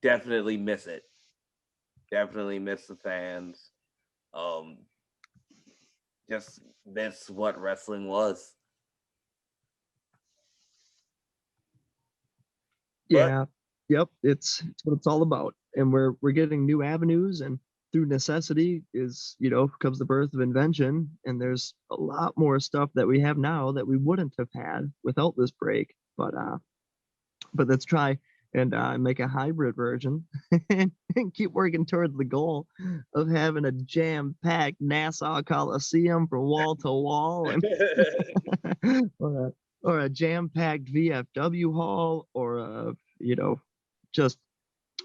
definitely miss it. Definitely miss the fans. Um, just miss what wrestling was. But Yeah, yep, it's what it's all about, and we're getting new avenues, and through necessity is comes the birth of invention, and there's a lot more stuff that we have now that we wouldn't have had without this break. But let's try and make a hybrid version and keep working towards the goal of having a jam-packed Nassau Coliseum from wall to wall, and or a jam-packed VFW hall, or just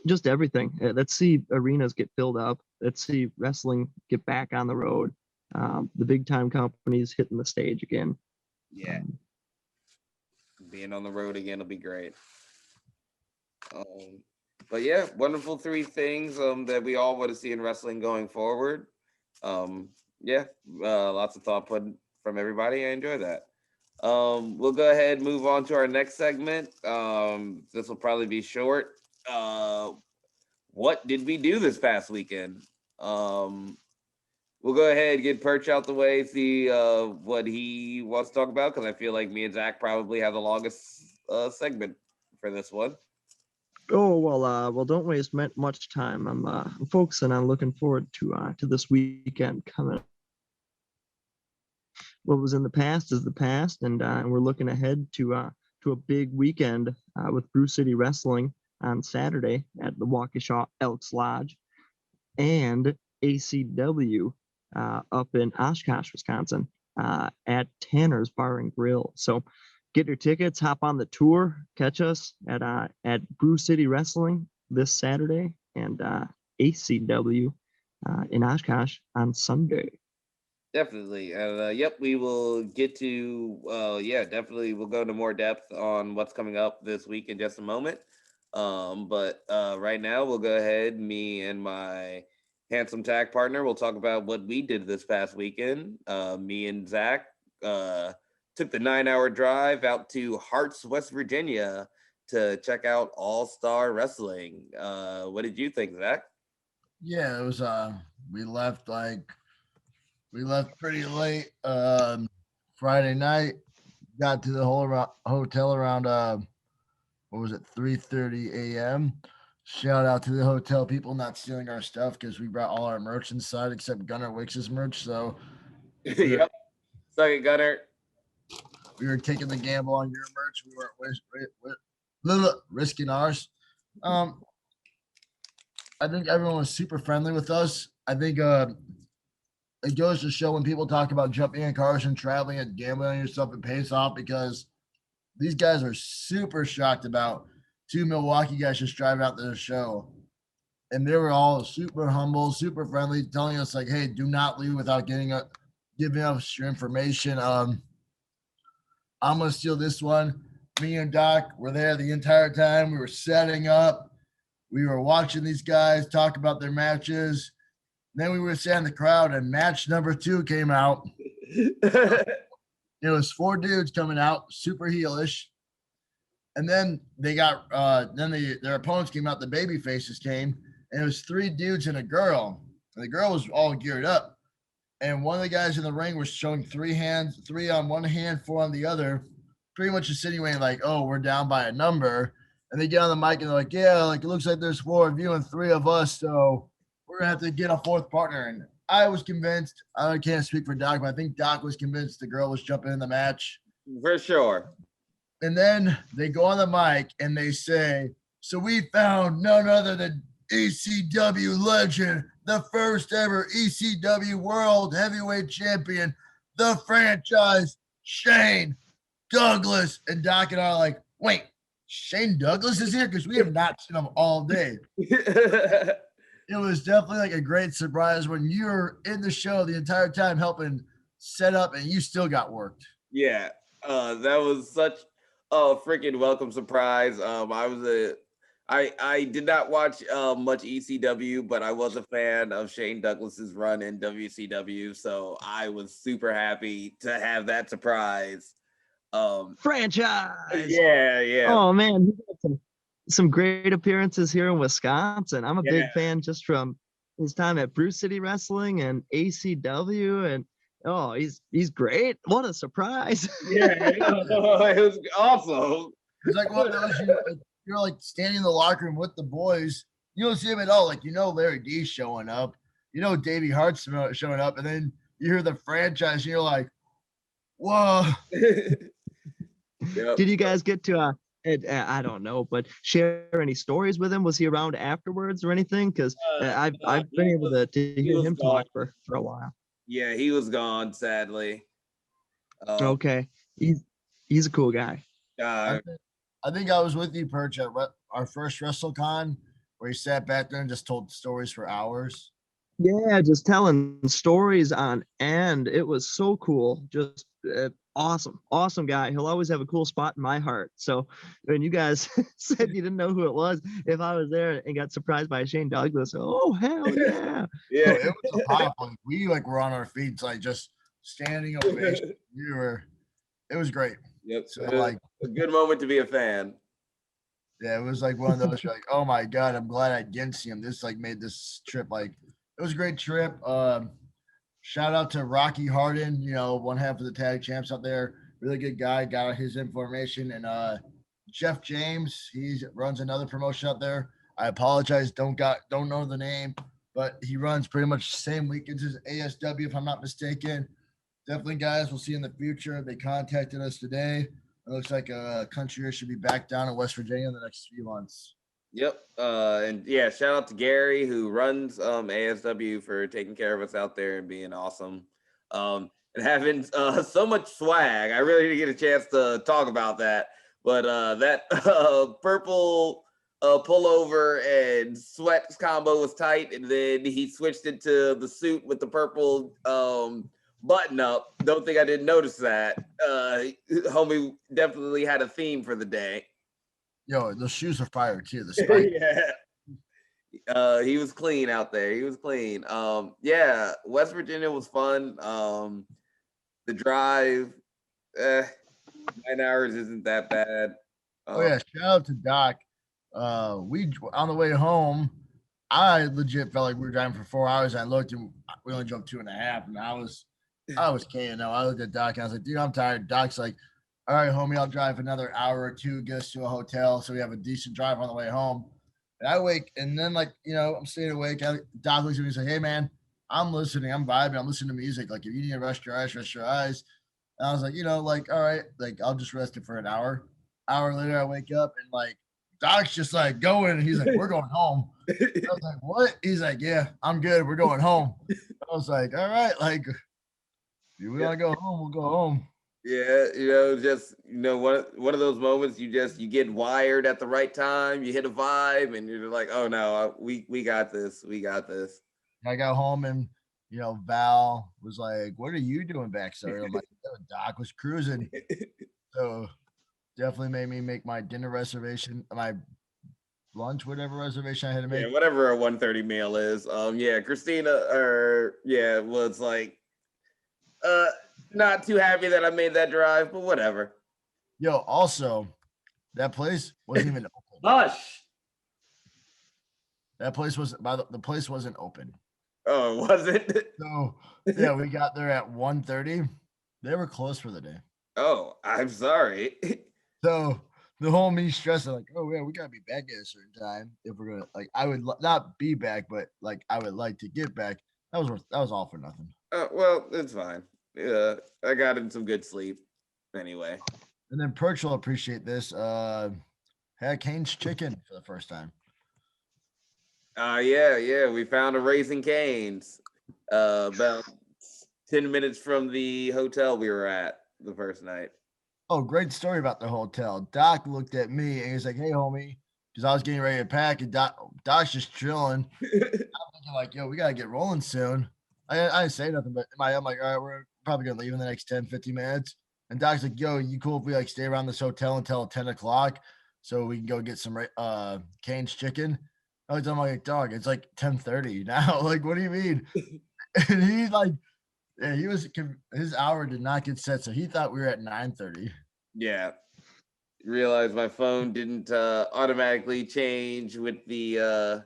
just everything. Let's see arenas get filled up. Let's see wrestling get back on the road. The big time companies hitting the stage again. yeah, being on the road again will be great. Um, but yeah, wonderful three things that we all want to see in wrestling going forward. Yeah, lots of thought put from everybody. I enjoy that. We'll go ahead and move on to our next segment. This will probably be short. What did we do this past weekend? We'll go ahead and get Perch out the way, see what he wants to talk about, because I feel like me and Zach probably have the longest segment for this one. Oh well, don't waste much time. I'm focusing on looking forward to this weekend coming. What was in the past is the past, and we're looking ahead to a big weekend with Brew City Wrestling on Saturday at the Waukesha Elks Lodge, and ACW up in Oshkosh, Wisconsin, at Tanner's Bar and Grill. So get your tickets, hop on the tour, catch us at Brew City Wrestling this Saturday, and ACW in Oshkosh on Sunday. Definitely. Yep, we will get to, yeah, definitely. We'll go into more depth on what's coming up this week in just a moment. But right now, we'll go ahead, me and my handsome tag partner, we'll talk about what we did this past weekend. Me and Zach took the 9-hour drive out to Harts, West Virginia to check out All Star Wrestling. What did you think, Zach? Yeah, it was we left pretty late Friday night. Got to the whole hotel around what was it, 3:30 a.m. Shout out to the hotel people not stealing our stuff because we brought all our merch inside except Gunnar Wicks' merch. So we were Yep. Suck it, Gunner. we were taking the gamble on your merch. We weren't risking ours. I think everyone was super friendly with us. I think it goes to show when people talk about jumping in cars and traveling and gambling on yourself, it pays off because these guys are super shocked about two Milwaukee guys just driving out to the show. And they were all super humble, super friendly, telling us like, "Hey, do not leave without giving us your information." I'm gonna steal this one. Me and Doc were there the entire time. We were setting up. We were watching these guys talk about their matches. Then we were sitting in the crowd, and match number 2 came out. It was 4 dudes coming out, super heelish. And then they got their opponents came out, the baby faces came, and it was 3 dudes and a girl. And the girl was all geared up. And one of the guys in the ring was showing 3 hands, 3 on one hand, 4 on the other, pretty much insinuating like, "Oh, we're down by a number." And they get on the mic and they're like, "Yeah, like it looks like there's 4 of you and 3 of us, so we're gonna have to get a 4th partner." And I was convinced. I can't speak for Doc, but I think Doc was convinced the girl was jumping in the match. For sure. And then they go on the mic and they say, "So we found none other than ECW legend, the first ever ECW World Heavyweight Champion, the franchise, Shane Douglas." And Doc and I are like, "Wait, Shane Douglas is here?" Because we have not seen him all day. It was definitely like a great surprise when you're in the show the entire time helping set up and you still got worked. Yeah, that was such a freaking welcome surprise. I did not watch much ECW, but I was a fan of Shane Douglas's run in WCW, so I was super happy to have that surprise. Franchise. Yeah. Oh man, he got some great appearances here in Wisconsin. I'm a big fan just from his time at Brew City Wrestling and ACW, and oh, he's great. What a surprise! Yeah, it was awesome. It's like one of those you're like standing in the locker room with the boys. You don't see him at all. Like Larry D's showing up, Davey Hart's showing up, and then you hear the franchise, and you're like, "Whoa!" Yep. Did you guys get to I don't know, but share any stories with him? Was he around afterwards or anything? Because I've been able to hear him talk for a while. Yeah, he was gone, sadly. Okay, he's a cool guy. I think I was with you, Perch, at our first WrestleCon, where he sat back there and just told stories for hours. Yeah, just telling stories on end. It was so cool. Just awesome guy. He'll always have a cool spot in my heart. So when you guys said you didn't know who it was, if I was there and got surprised by Shane Douglas, oh hell yeah. Yeah, it was a pop. We were on our feet, like just standing ovation. It was great. Yep. So a good moment to be a fan. Yeah, it was like one of those like, "Oh my god, I'm glad I didn't see him." This like made this trip it was a great trip. Shout out to Rocky Harden, one half of the tag champs out there. Really good guy. Got his information. And Jeff James, he runs another promotion out there. I apologize, don't know the name, but he runs pretty much the same weekends as ASW, if I'm not mistaken. Definitely, guys, we'll see in the future. They contacted us today. It looks like Country should be back down in West Virginia in the next few months. Yep. And yeah, shout out to Gary who runs ASW for taking care of us out there and being awesome. And having so much swag. I really didn't get a chance to talk about that. But that purple pullover and sweats combo was tight. And then he switched it to the suit with the purple button up. Don't think I didn't notice that. Homie definitely had a theme for the day. Yo, those shoes are fire too. The spike. Yeah. He was clean out there. He was clean. Yeah, West Virginia was fun. The drive, 9 hours isn't that bad. Oh yeah, shout out to Doc. We on the way home, I legit felt like we were driving for 4 hours. I looked and we only drove 2.5, and I was KO. I looked at Doc and I was like, "Dude, I'm tired." Doc's like, "All right, homie, I'll drive another hour or two, get us to a hotel so we have a decent drive on the way home." And I wake, and then I'm staying awake. Doc looks at me and says, "Hey man, I'm listening, I'm vibing, I'm listening to music. Like if you need to rest your eyes, rest your eyes." And I was like, like, all right, like I'll just rest it for an hour. Hour later, I wake up and like Doc's just like going, and he's like, we're going home. I was like, what? He's like, yeah, I'm good. We're going home. I was like, all right, like, if we want to go home, we'll go home. Yeah, just one of those moments you get wired at the right time. You hit a vibe, and you're like, oh no, we got this. We got this. I got home and Val was like, "What are you doing back there?" I'm like, Doc was cruising. So definitely made me make my dinner reservation, my lunch, whatever reservation I had to make. Yeah, whatever a 1:30 meal is. Christina was like not too happy that I made that drive, but whatever. Yo, also, that place wasn't even open. Hush. That place was the place wasn't open. Oh, was it? So yeah, we got there at 1:30. They were closed for the day. Oh, I'm sorry. So the whole me stressing like, oh yeah, we gotta be back at a certain time if we're gonna like. I would not be back, but like I would like to get back. That was all for nothing. Well, it's fine. I got in some good sleep anyway. And then Perch will appreciate this. Had Cane's chicken for the first time. Yeah. We found a Raising Cane's about 10 minutes from the hotel we were at the first night. Oh, great story about the hotel. Doc looked at me and he's like, "Hey, homie," because I was getting ready to pack, and Doc's just chilling. I'm thinking like, "Yo, we gotta get rolling soon." I didn't say nothing, but in my head, I'm like, "All right, we're probably gonna leave in the next 10, 15 minutes." And Doc's like, "Yo, you cool if we like stay around this hotel until 10 o'clock so we can go get some Cane's chicken?" I'm like, "Dog, it's like 10:30 now. Like, what do you mean?" And he's like, yeah, his hour did not get set, so he thought we were at 9:30. Yeah. Realized my phone didn't automatically change with the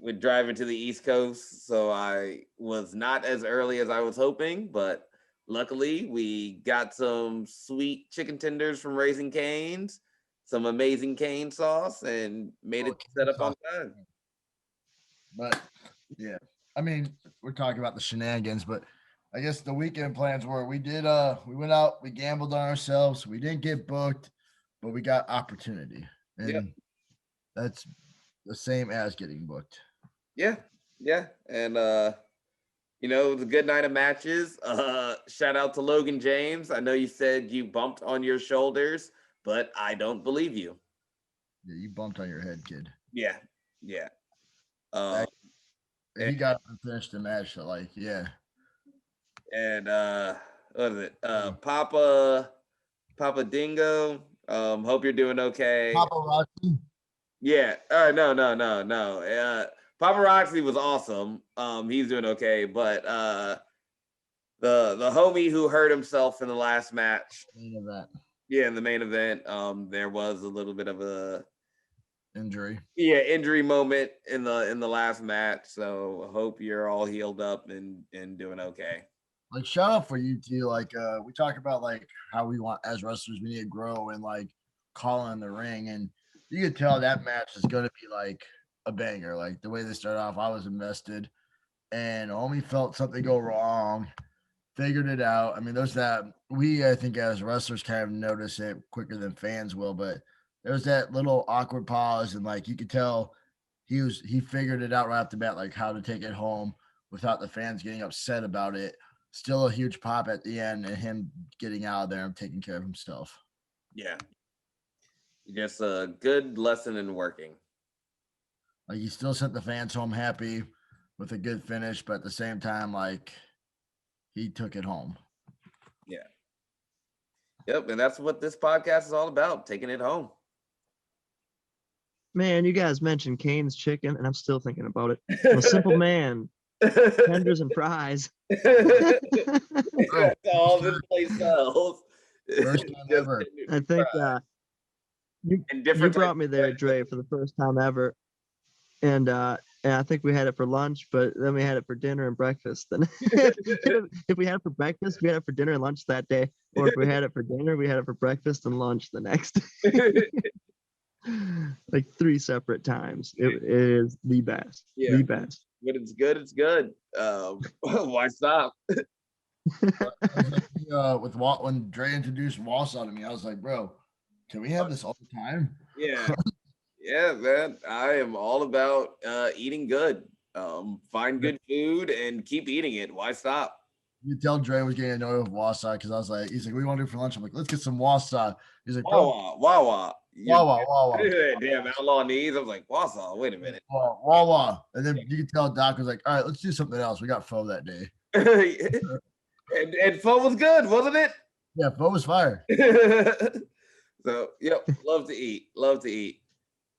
with driving to the East Coast, so I was not as early as I was hoping, but luckily we got some sweet chicken tenders from Raising Cane's, some amazing cane sauce, and made it set up on time. But yeah, I mean, we're talking about the shenanigans, but I guess the weekend plans were we went out, we gambled on ourselves, we didn't get booked, but we got opportunity. And that's the same as getting booked. Yeah. And it was a good night of matches. Shout out to Logan James. I know you said you bumped on your shoulders, but I don't believe you. Yeah, you bumped on your head, kid. Yeah. He got up and finished the match, so like, yeah. And what is it? Papa Dingo. Hope you're doing okay. Paparazzi. Yeah. No. Paparazzi was awesome. He's doing okay, but the homie who hurt himself in the last match. Main event. Yeah, in the main event, there was a little bit of a injury. Yeah, injury moment in the last match. So I hope you're all healed up and doing okay. Like, shout out for you too. Like, we talk about like how we want as wrestlers we need to grow and like call in the ring, and you could tell that match is going to be like a banger. Like the way they started off, I was invested, and only felt something go wrong, figured it out. I mean, there's that I think as wrestlers kind of notice it quicker than fans will, but there's that little awkward pause, and like you could tell he figured it out right off the bat, like how to take it home without the fans getting upset about it. Still a huge pop at the end, and him getting out of there and taking care of himself. Yeah. Just a good lesson in working. Like he still sent the fans home happy with a good finish, but at the same time, like he took it home. Yeah. Yep, and that's what this podcast is all about, taking it home. Man, you guys mentioned Cane's chicken, and I'm still thinking about it. I'm a simple man. Tenders and fries. That's all this place sells. First time ever. I think you brought me there, Dre, for the first time ever. And I think we had it for lunch, but then we had it for dinner and breakfast. Then if we had it for breakfast, we had it for dinner and lunch that day. Or if we had it for dinner, we had it for breakfast and lunch the next day. Like 3 separate times. It is the best. Yeah. The best. When it's good, it's good. Why stop? But I was like, with when Dre introduced Wausau to me, I was like, bro, can we have this all the time? Yeah. Yeah, man. I am all about eating good. Find good food and keep eating it. Why stop? You could tell Dre was getting annoyed with Wausau because I was like, he's like, what do you want to do for lunch? I'm like, let's get some Wausau. He's like, bro, Wawa, Wawa. You Wawa, Wawa, damn outlaw knees. I was like, Wausau, wait a minute. Wawa, Wawa. And then you could tell Doc was like, all right, let's do something else. We got pho that day. and pho was good, wasn't it? Yeah, pho was fire. So yep, love to eat. Love to eat.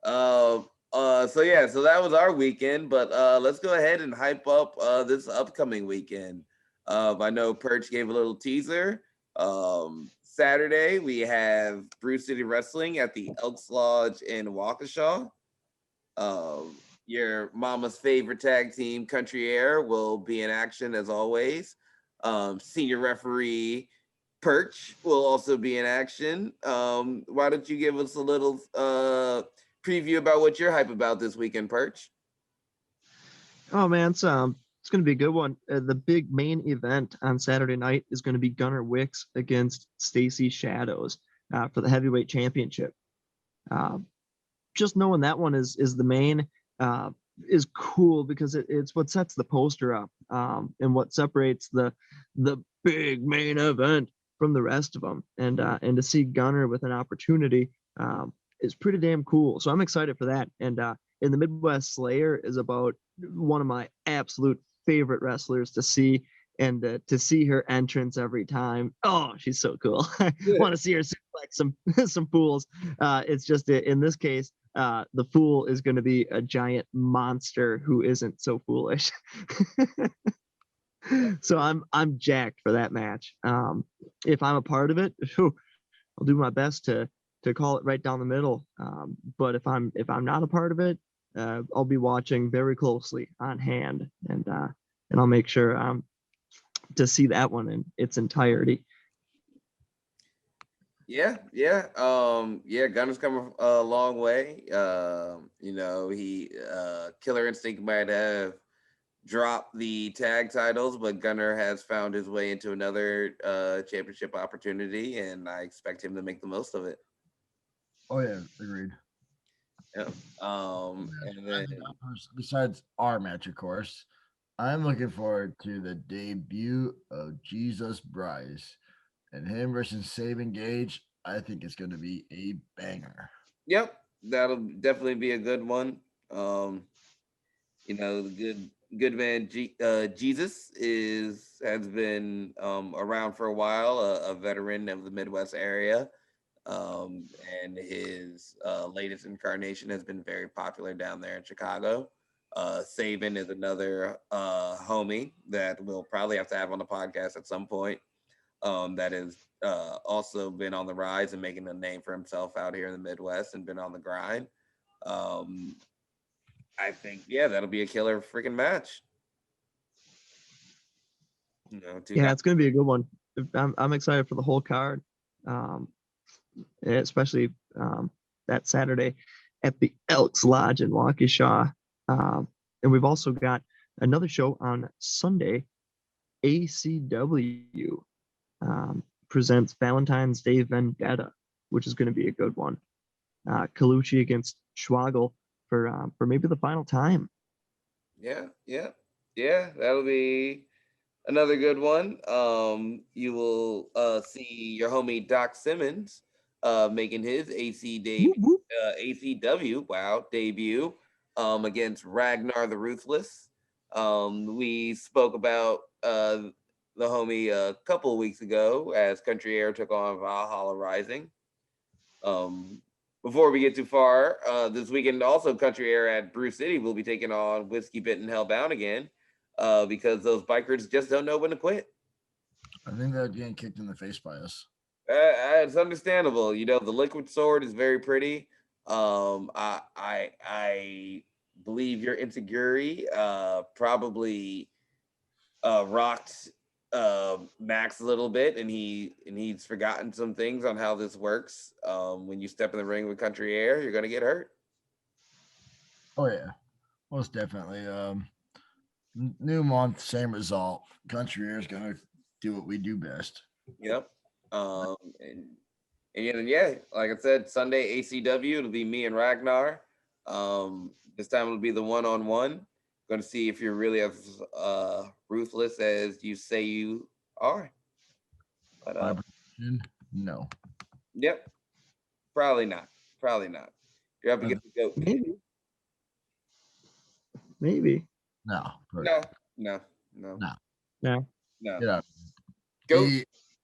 So yeah, so that was our weekend, but let's go ahead and hype up this upcoming weekend. I know Perch gave a little teaser. Saturday we have Brew City Wrestling at the Elks Lodge in Waukesha. Your mama's favorite tag team, Country Air, will be in action as always. Senior referee Perch will also be in action. Why don't you give us a little preview about what you're hype about this weekend, Perch? Oh man, it's going to be a good one. The big main event on Saturday night is going to be Gunnar Wicks against Stacy Shadows for the heavyweight championship. Just knowing that one is the main is cool because it's what sets the poster up and what separates the big main event from the rest of them. And to see Gunnar with an opportunity is pretty damn cool. So I'm excited for that. And in the Midwest, Slayer is about one of my absolute favorite wrestlers to see. And to see her entrance every time, oh, she's so cool. I want to see her like some fools. It's just in this case, the fool is going to be a giant monster who isn't so foolish. So I'm jacked for that match. If I'm a part of it, whew, I'll do my best to call it right down the middle. But if I'm not a part of it, I'll be watching very closely on hand, and I'll make sure to see that one in its entirety. Yeah. Gunner's come a long way. He Killer Instinct might have dropped the tag titles, but Gunner has found his way into another championship opportunity, and I expect him to make the most of it. Oh yeah, agreed. Yeah. And then Besides our match, of course, I'm looking forward to the debut of Jesus Bryce and him versus Saving Gage. I think it's going to be a banger. yep, that'll definitely be a good one. The good man Jesus has been around for a while, a veteran of the Midwest area. And his latest incarnation has been very popular down there in Chicago. Saban is another homie that we'll probably have to have on the podcast at some point. That has also been on the rise and making a name for himself out here in the Midwest and been on the grind. Um, I think, yeah, that'll be a killer freaking match. Two Yeah, guys. it's going to be a good one. I'm excited for the whole card, especially that Saturday at the Elks Lodge in Waukesha. And we've also got another show on Sunday. ACW presents Valentine's Day Vendetta, which is going to be a good one. Colucci against Schwagel for maybe the final time. Yeah. That'll be another good one. You will see your homie Doc Simmons making his ACW debut against Ragnar the Ruthless. We spoke about the homie a couple of weeks ago as Country Air took on Valhalla Rising. Before we get too far, this weekend also Country Air at Brew City will be taking on Whiskey Bitten Hellbound again because those bikers just don't know when to quit. I think they're getting kicked in the face by us. It's understandable. The liquid sword is very pretty. I believe your Insiguri probably rocked Max a little bit, and he's forgotten some things on how this works. When you step in the ring with Country Air, you're gonna get hurt. Oh yeah, most definitely. New month, same result. Country Air is gonna do what we do best. Yep. Yeah, like I said, Sunday ACW, it'll be me and Ragnar. This time it'll be the one-on-one. Going to see if you're really as ruthless as you say you are. But My prediction, no. yep, probably not. Probably not. You're up against the goat. Maybe. No. No. No. Get out.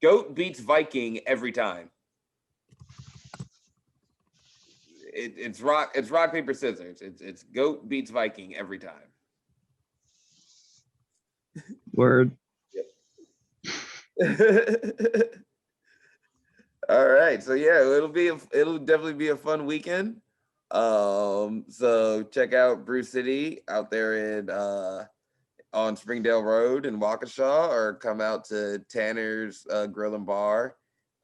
Goat beats Viking every time. It's rock paper scissors. It's goat beats Viking every time. Word. All right, so yeah, it'll definitely be a fun weekend. So check out Brew City out there in on Springdale Road in Waukesha, or come out to Tanner's Grill and Bar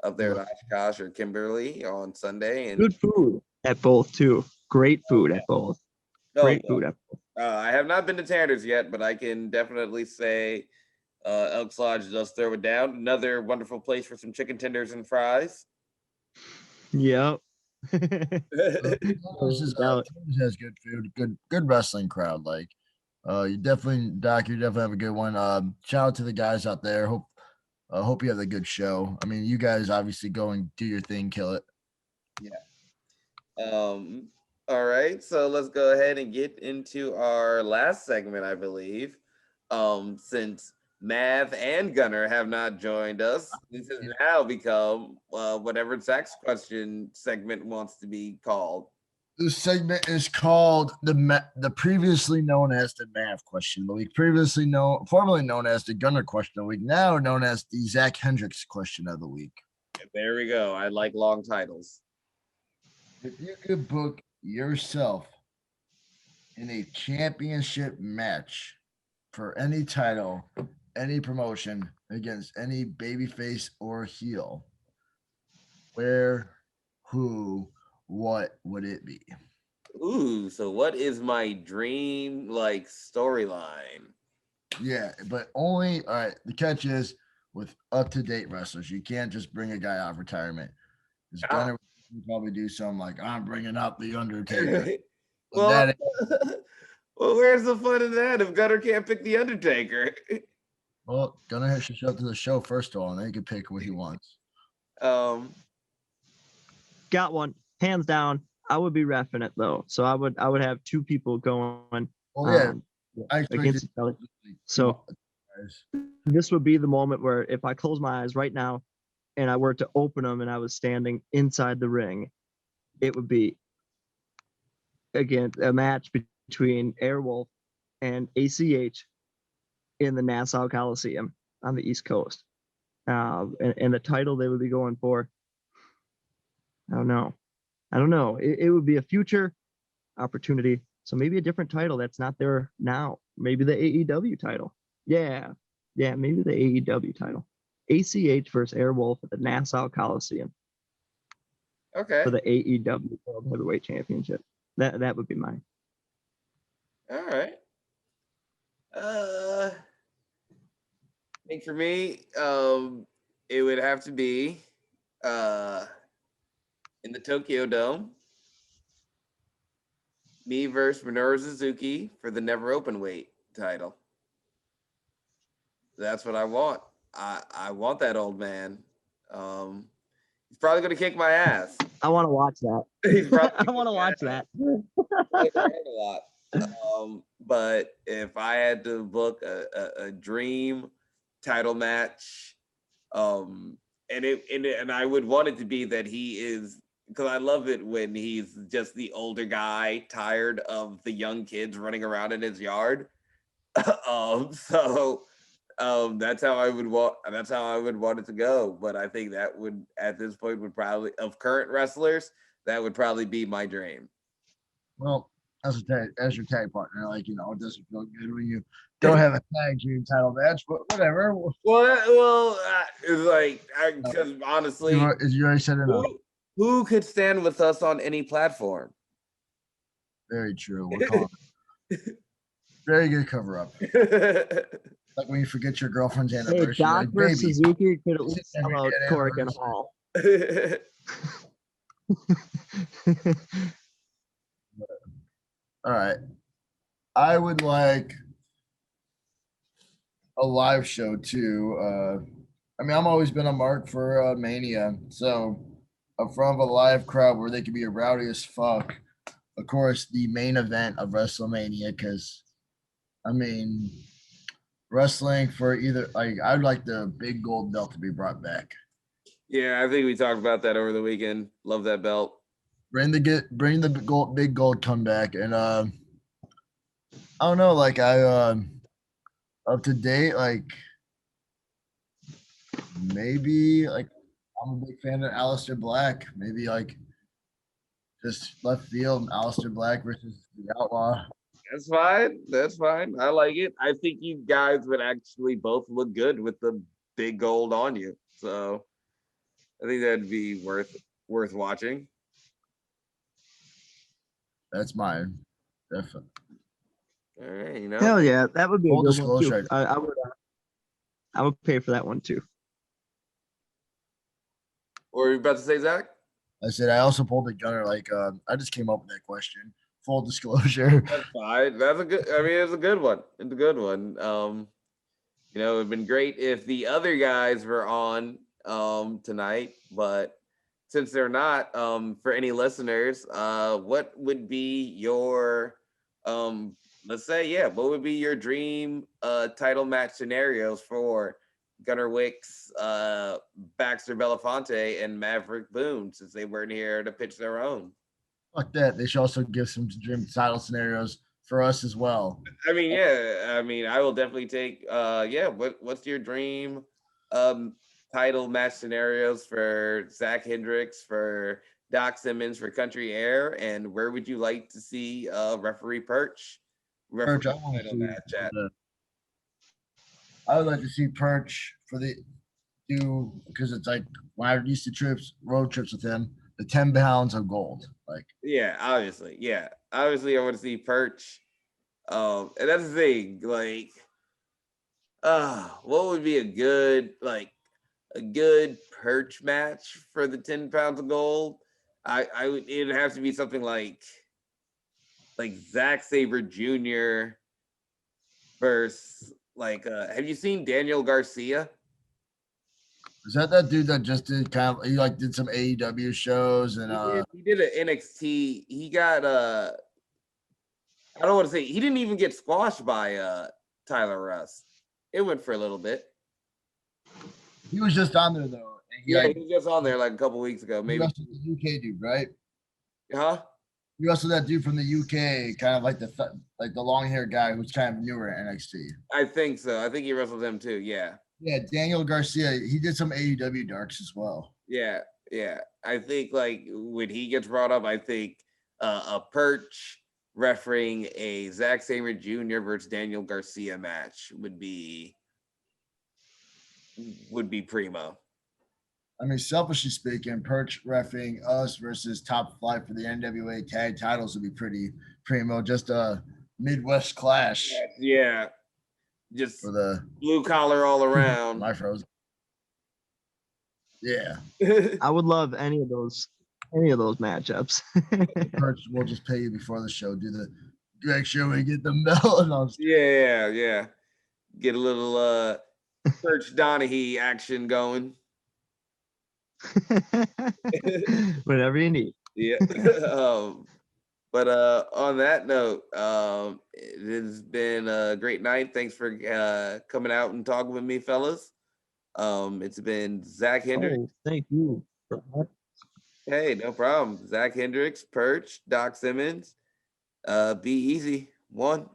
up there in Oshkosh or Kimberly on Sunday. And good food at both too. Great food at both. Great food at both. I have not been to Tanner's yet, but I can definitely say Elks Lodge does throw it down. Another wonderful place for some chicken tenders and fries. Yep. Tanner's has good food, good wrestling crowd. Like, you definitely, Doc, you definitely have a good one. Shout out to the guys out there. Hope you have a good show. I mean, you guys obviously go and do your thing, kill it. Yeah. All right, so let's go ahead and get into our last segment, I believe. Since Mav and Gunner have not joined us, this has now become whatever Zach's question segment wants to be called. This segment is called the previously known as the Mav question of the week, formerly known as the Gunner question of the week, now known as the Zach Hendricks question of the week. There we go. I like long titles. If you could book yourself in a championship match for any title, any promotion, against any babyface or heel, where, who, what would it be? Ooh, so what is my dream like storyline? Yeah, but only, all right, the catch is with up-to-date wrestlers. You can't just bring a guy out of retirement. Because Gunner would probably do something like, I'm bringing up The Undertaker. Well, well, where's the fun in that if Gunner can't pick The Undertaker? Well, Gunner should show up to the show first of all, and then he can pick what he wants. Got one, hands down. I would be reffing it though, so I would have two people going. Oh yeah, against each other. So this would be the moment where if I close my eyes right now, and I were to open them, and I was standing inside the ring, it would be again a match between Airwolf and ACH in the Nassau Coliseum on the East Coast. And the title they would be going for, I don't know. It would be a future opportunity. So maybe a different title that's not there now. Maybe the AEW title. Yeah, maybe the AEW title. ACH versus Airwolf at the Nassau Coliseum. Okay. For the AEW World Heavyweight Championship. That would be mine. All right. I think for me, it would have to be in the Tokyo Dome. Me versus Minoru Suzuki for the Never Open Weight title. That's what I want. I want that old man. He's probably gonna kick my ass. I want to watch that. I want to watch that. A lot. But if I had to book a dream title match, and I would want it to be that he is, because I love it when he's just the older guy, tired of the young kids running around in his yard. So that's how I would want it to go. But I think that would, at this point, would probably, of current wrestlers, that would probably be my dream. Well, as your tag partner, like, it doesn't feel good when you don't have a tag team title match, but whatever. Well, it's like, because honestly, you already said enough. Who could stand with us on any platform? Very true. We're calling it. Very good cover up. Like when you forget your girlfriend's Hey, anniversary. Doc Like, versus baby, Suzuki could at it's least every sell out dead Cork and anniversary. Hall. All right. I would like a live show too. I mean, I'm always been a mark for Mania. So in front of a live crowd where they can be rowdy as fuck. Of course, the main event of WrestleMania, because I mean, wrestling for either like I'd like the big gold belt to be brought back. Yeah, I think we talked about that over the weekend. Love that belt. Bring the big gold comeback, and I don't know, like I up to date, like maybe like I'm a big fan of Aleister Black. Maybe like just left field, Aleister Black versus the Outlaw. That's fine. That's fine. I like it. I think you guys would actually both look good with the big gold on you. So I think that'd be worth watching. That's mine. Definitely. All right, you know. Hell yeah, that would be a Full good one too. disclosure, I would pay for that one too. What were you about to say, Zach? I said I also pulled the gunner. Like I just came up with that question. Full disclosure. That's fine. That's a good. I mean, it's a good one. It's a good one. You know, it'd been great if the other guys were on tonight, but since they're not, for any listeners, what would be your let's say, yeah, what would be your dream title match scenarios for Gunnar Wicks, Baxter Belafonte, and Maverick Boone, since they weren't here to pitch their own? Fuck that. They should also give some dream title scenarios for us as well. I mean, yeah, I mean, I will definitely take yeah, what's your dream title match scenarios for Zach Hendricks, for Doc Simmons, for Country Air, and where would you like to see referee Perch Perch, I referee want to title see. match at? I would like to see Perch for the do because it's like when I used to road trips with him, the 10 pounds of gold. Like Yeah, obviously. Yeah. Obviously I want to see Perch. And that's the thing, like what would be a good Perch match for the 10 pounds of gold? I would it'd have to be something like Zack Sabre Jr. versus have you seen Daniel Garcia? is that dude that just did kind of he like did some AEW shows and He did an NXT. He got I don't want to say he didn't even get squashed by Tyler Russ. It went for a little bit. he was just on there though. And Yeah, he was just on there like a couple weeks ago, he maybe. wrestled the UK dude, right? Huh? He wrestled that dude from the UK, kind of like the long haired guy who's kind of newer at NXT. I think so. I think he wrestled him too. Yeah. Yeah, Daniel Garcia. He did some AEW darks as well. Yeah. Yeah. I think like when he gets brought up, I think a Perch refereeing a Zack Sabre Jr. versus Daniel Garcia match would be primo. I mean, selfishly speaking, Perch reffing us versus Top Flight for the NWA tag titles would be pretty primo. Just a Midwest clash Yeah. Just for the blue collar all around. my frozen. Yeah. I would love any of those matchups. Perch will just pay you before the show. Make sure we get the belt. Yeah. Get a little Perch Donahue action going. Whatever you need. Yeah. But on that note, it has been a great night. Thanks for coming out and talking with me, fellas. It's been Zach Hendricks. Oh, thank you for that. Hey, no problem. Zach Hendricks, Perch, Doc Simmons. Be easy. 1.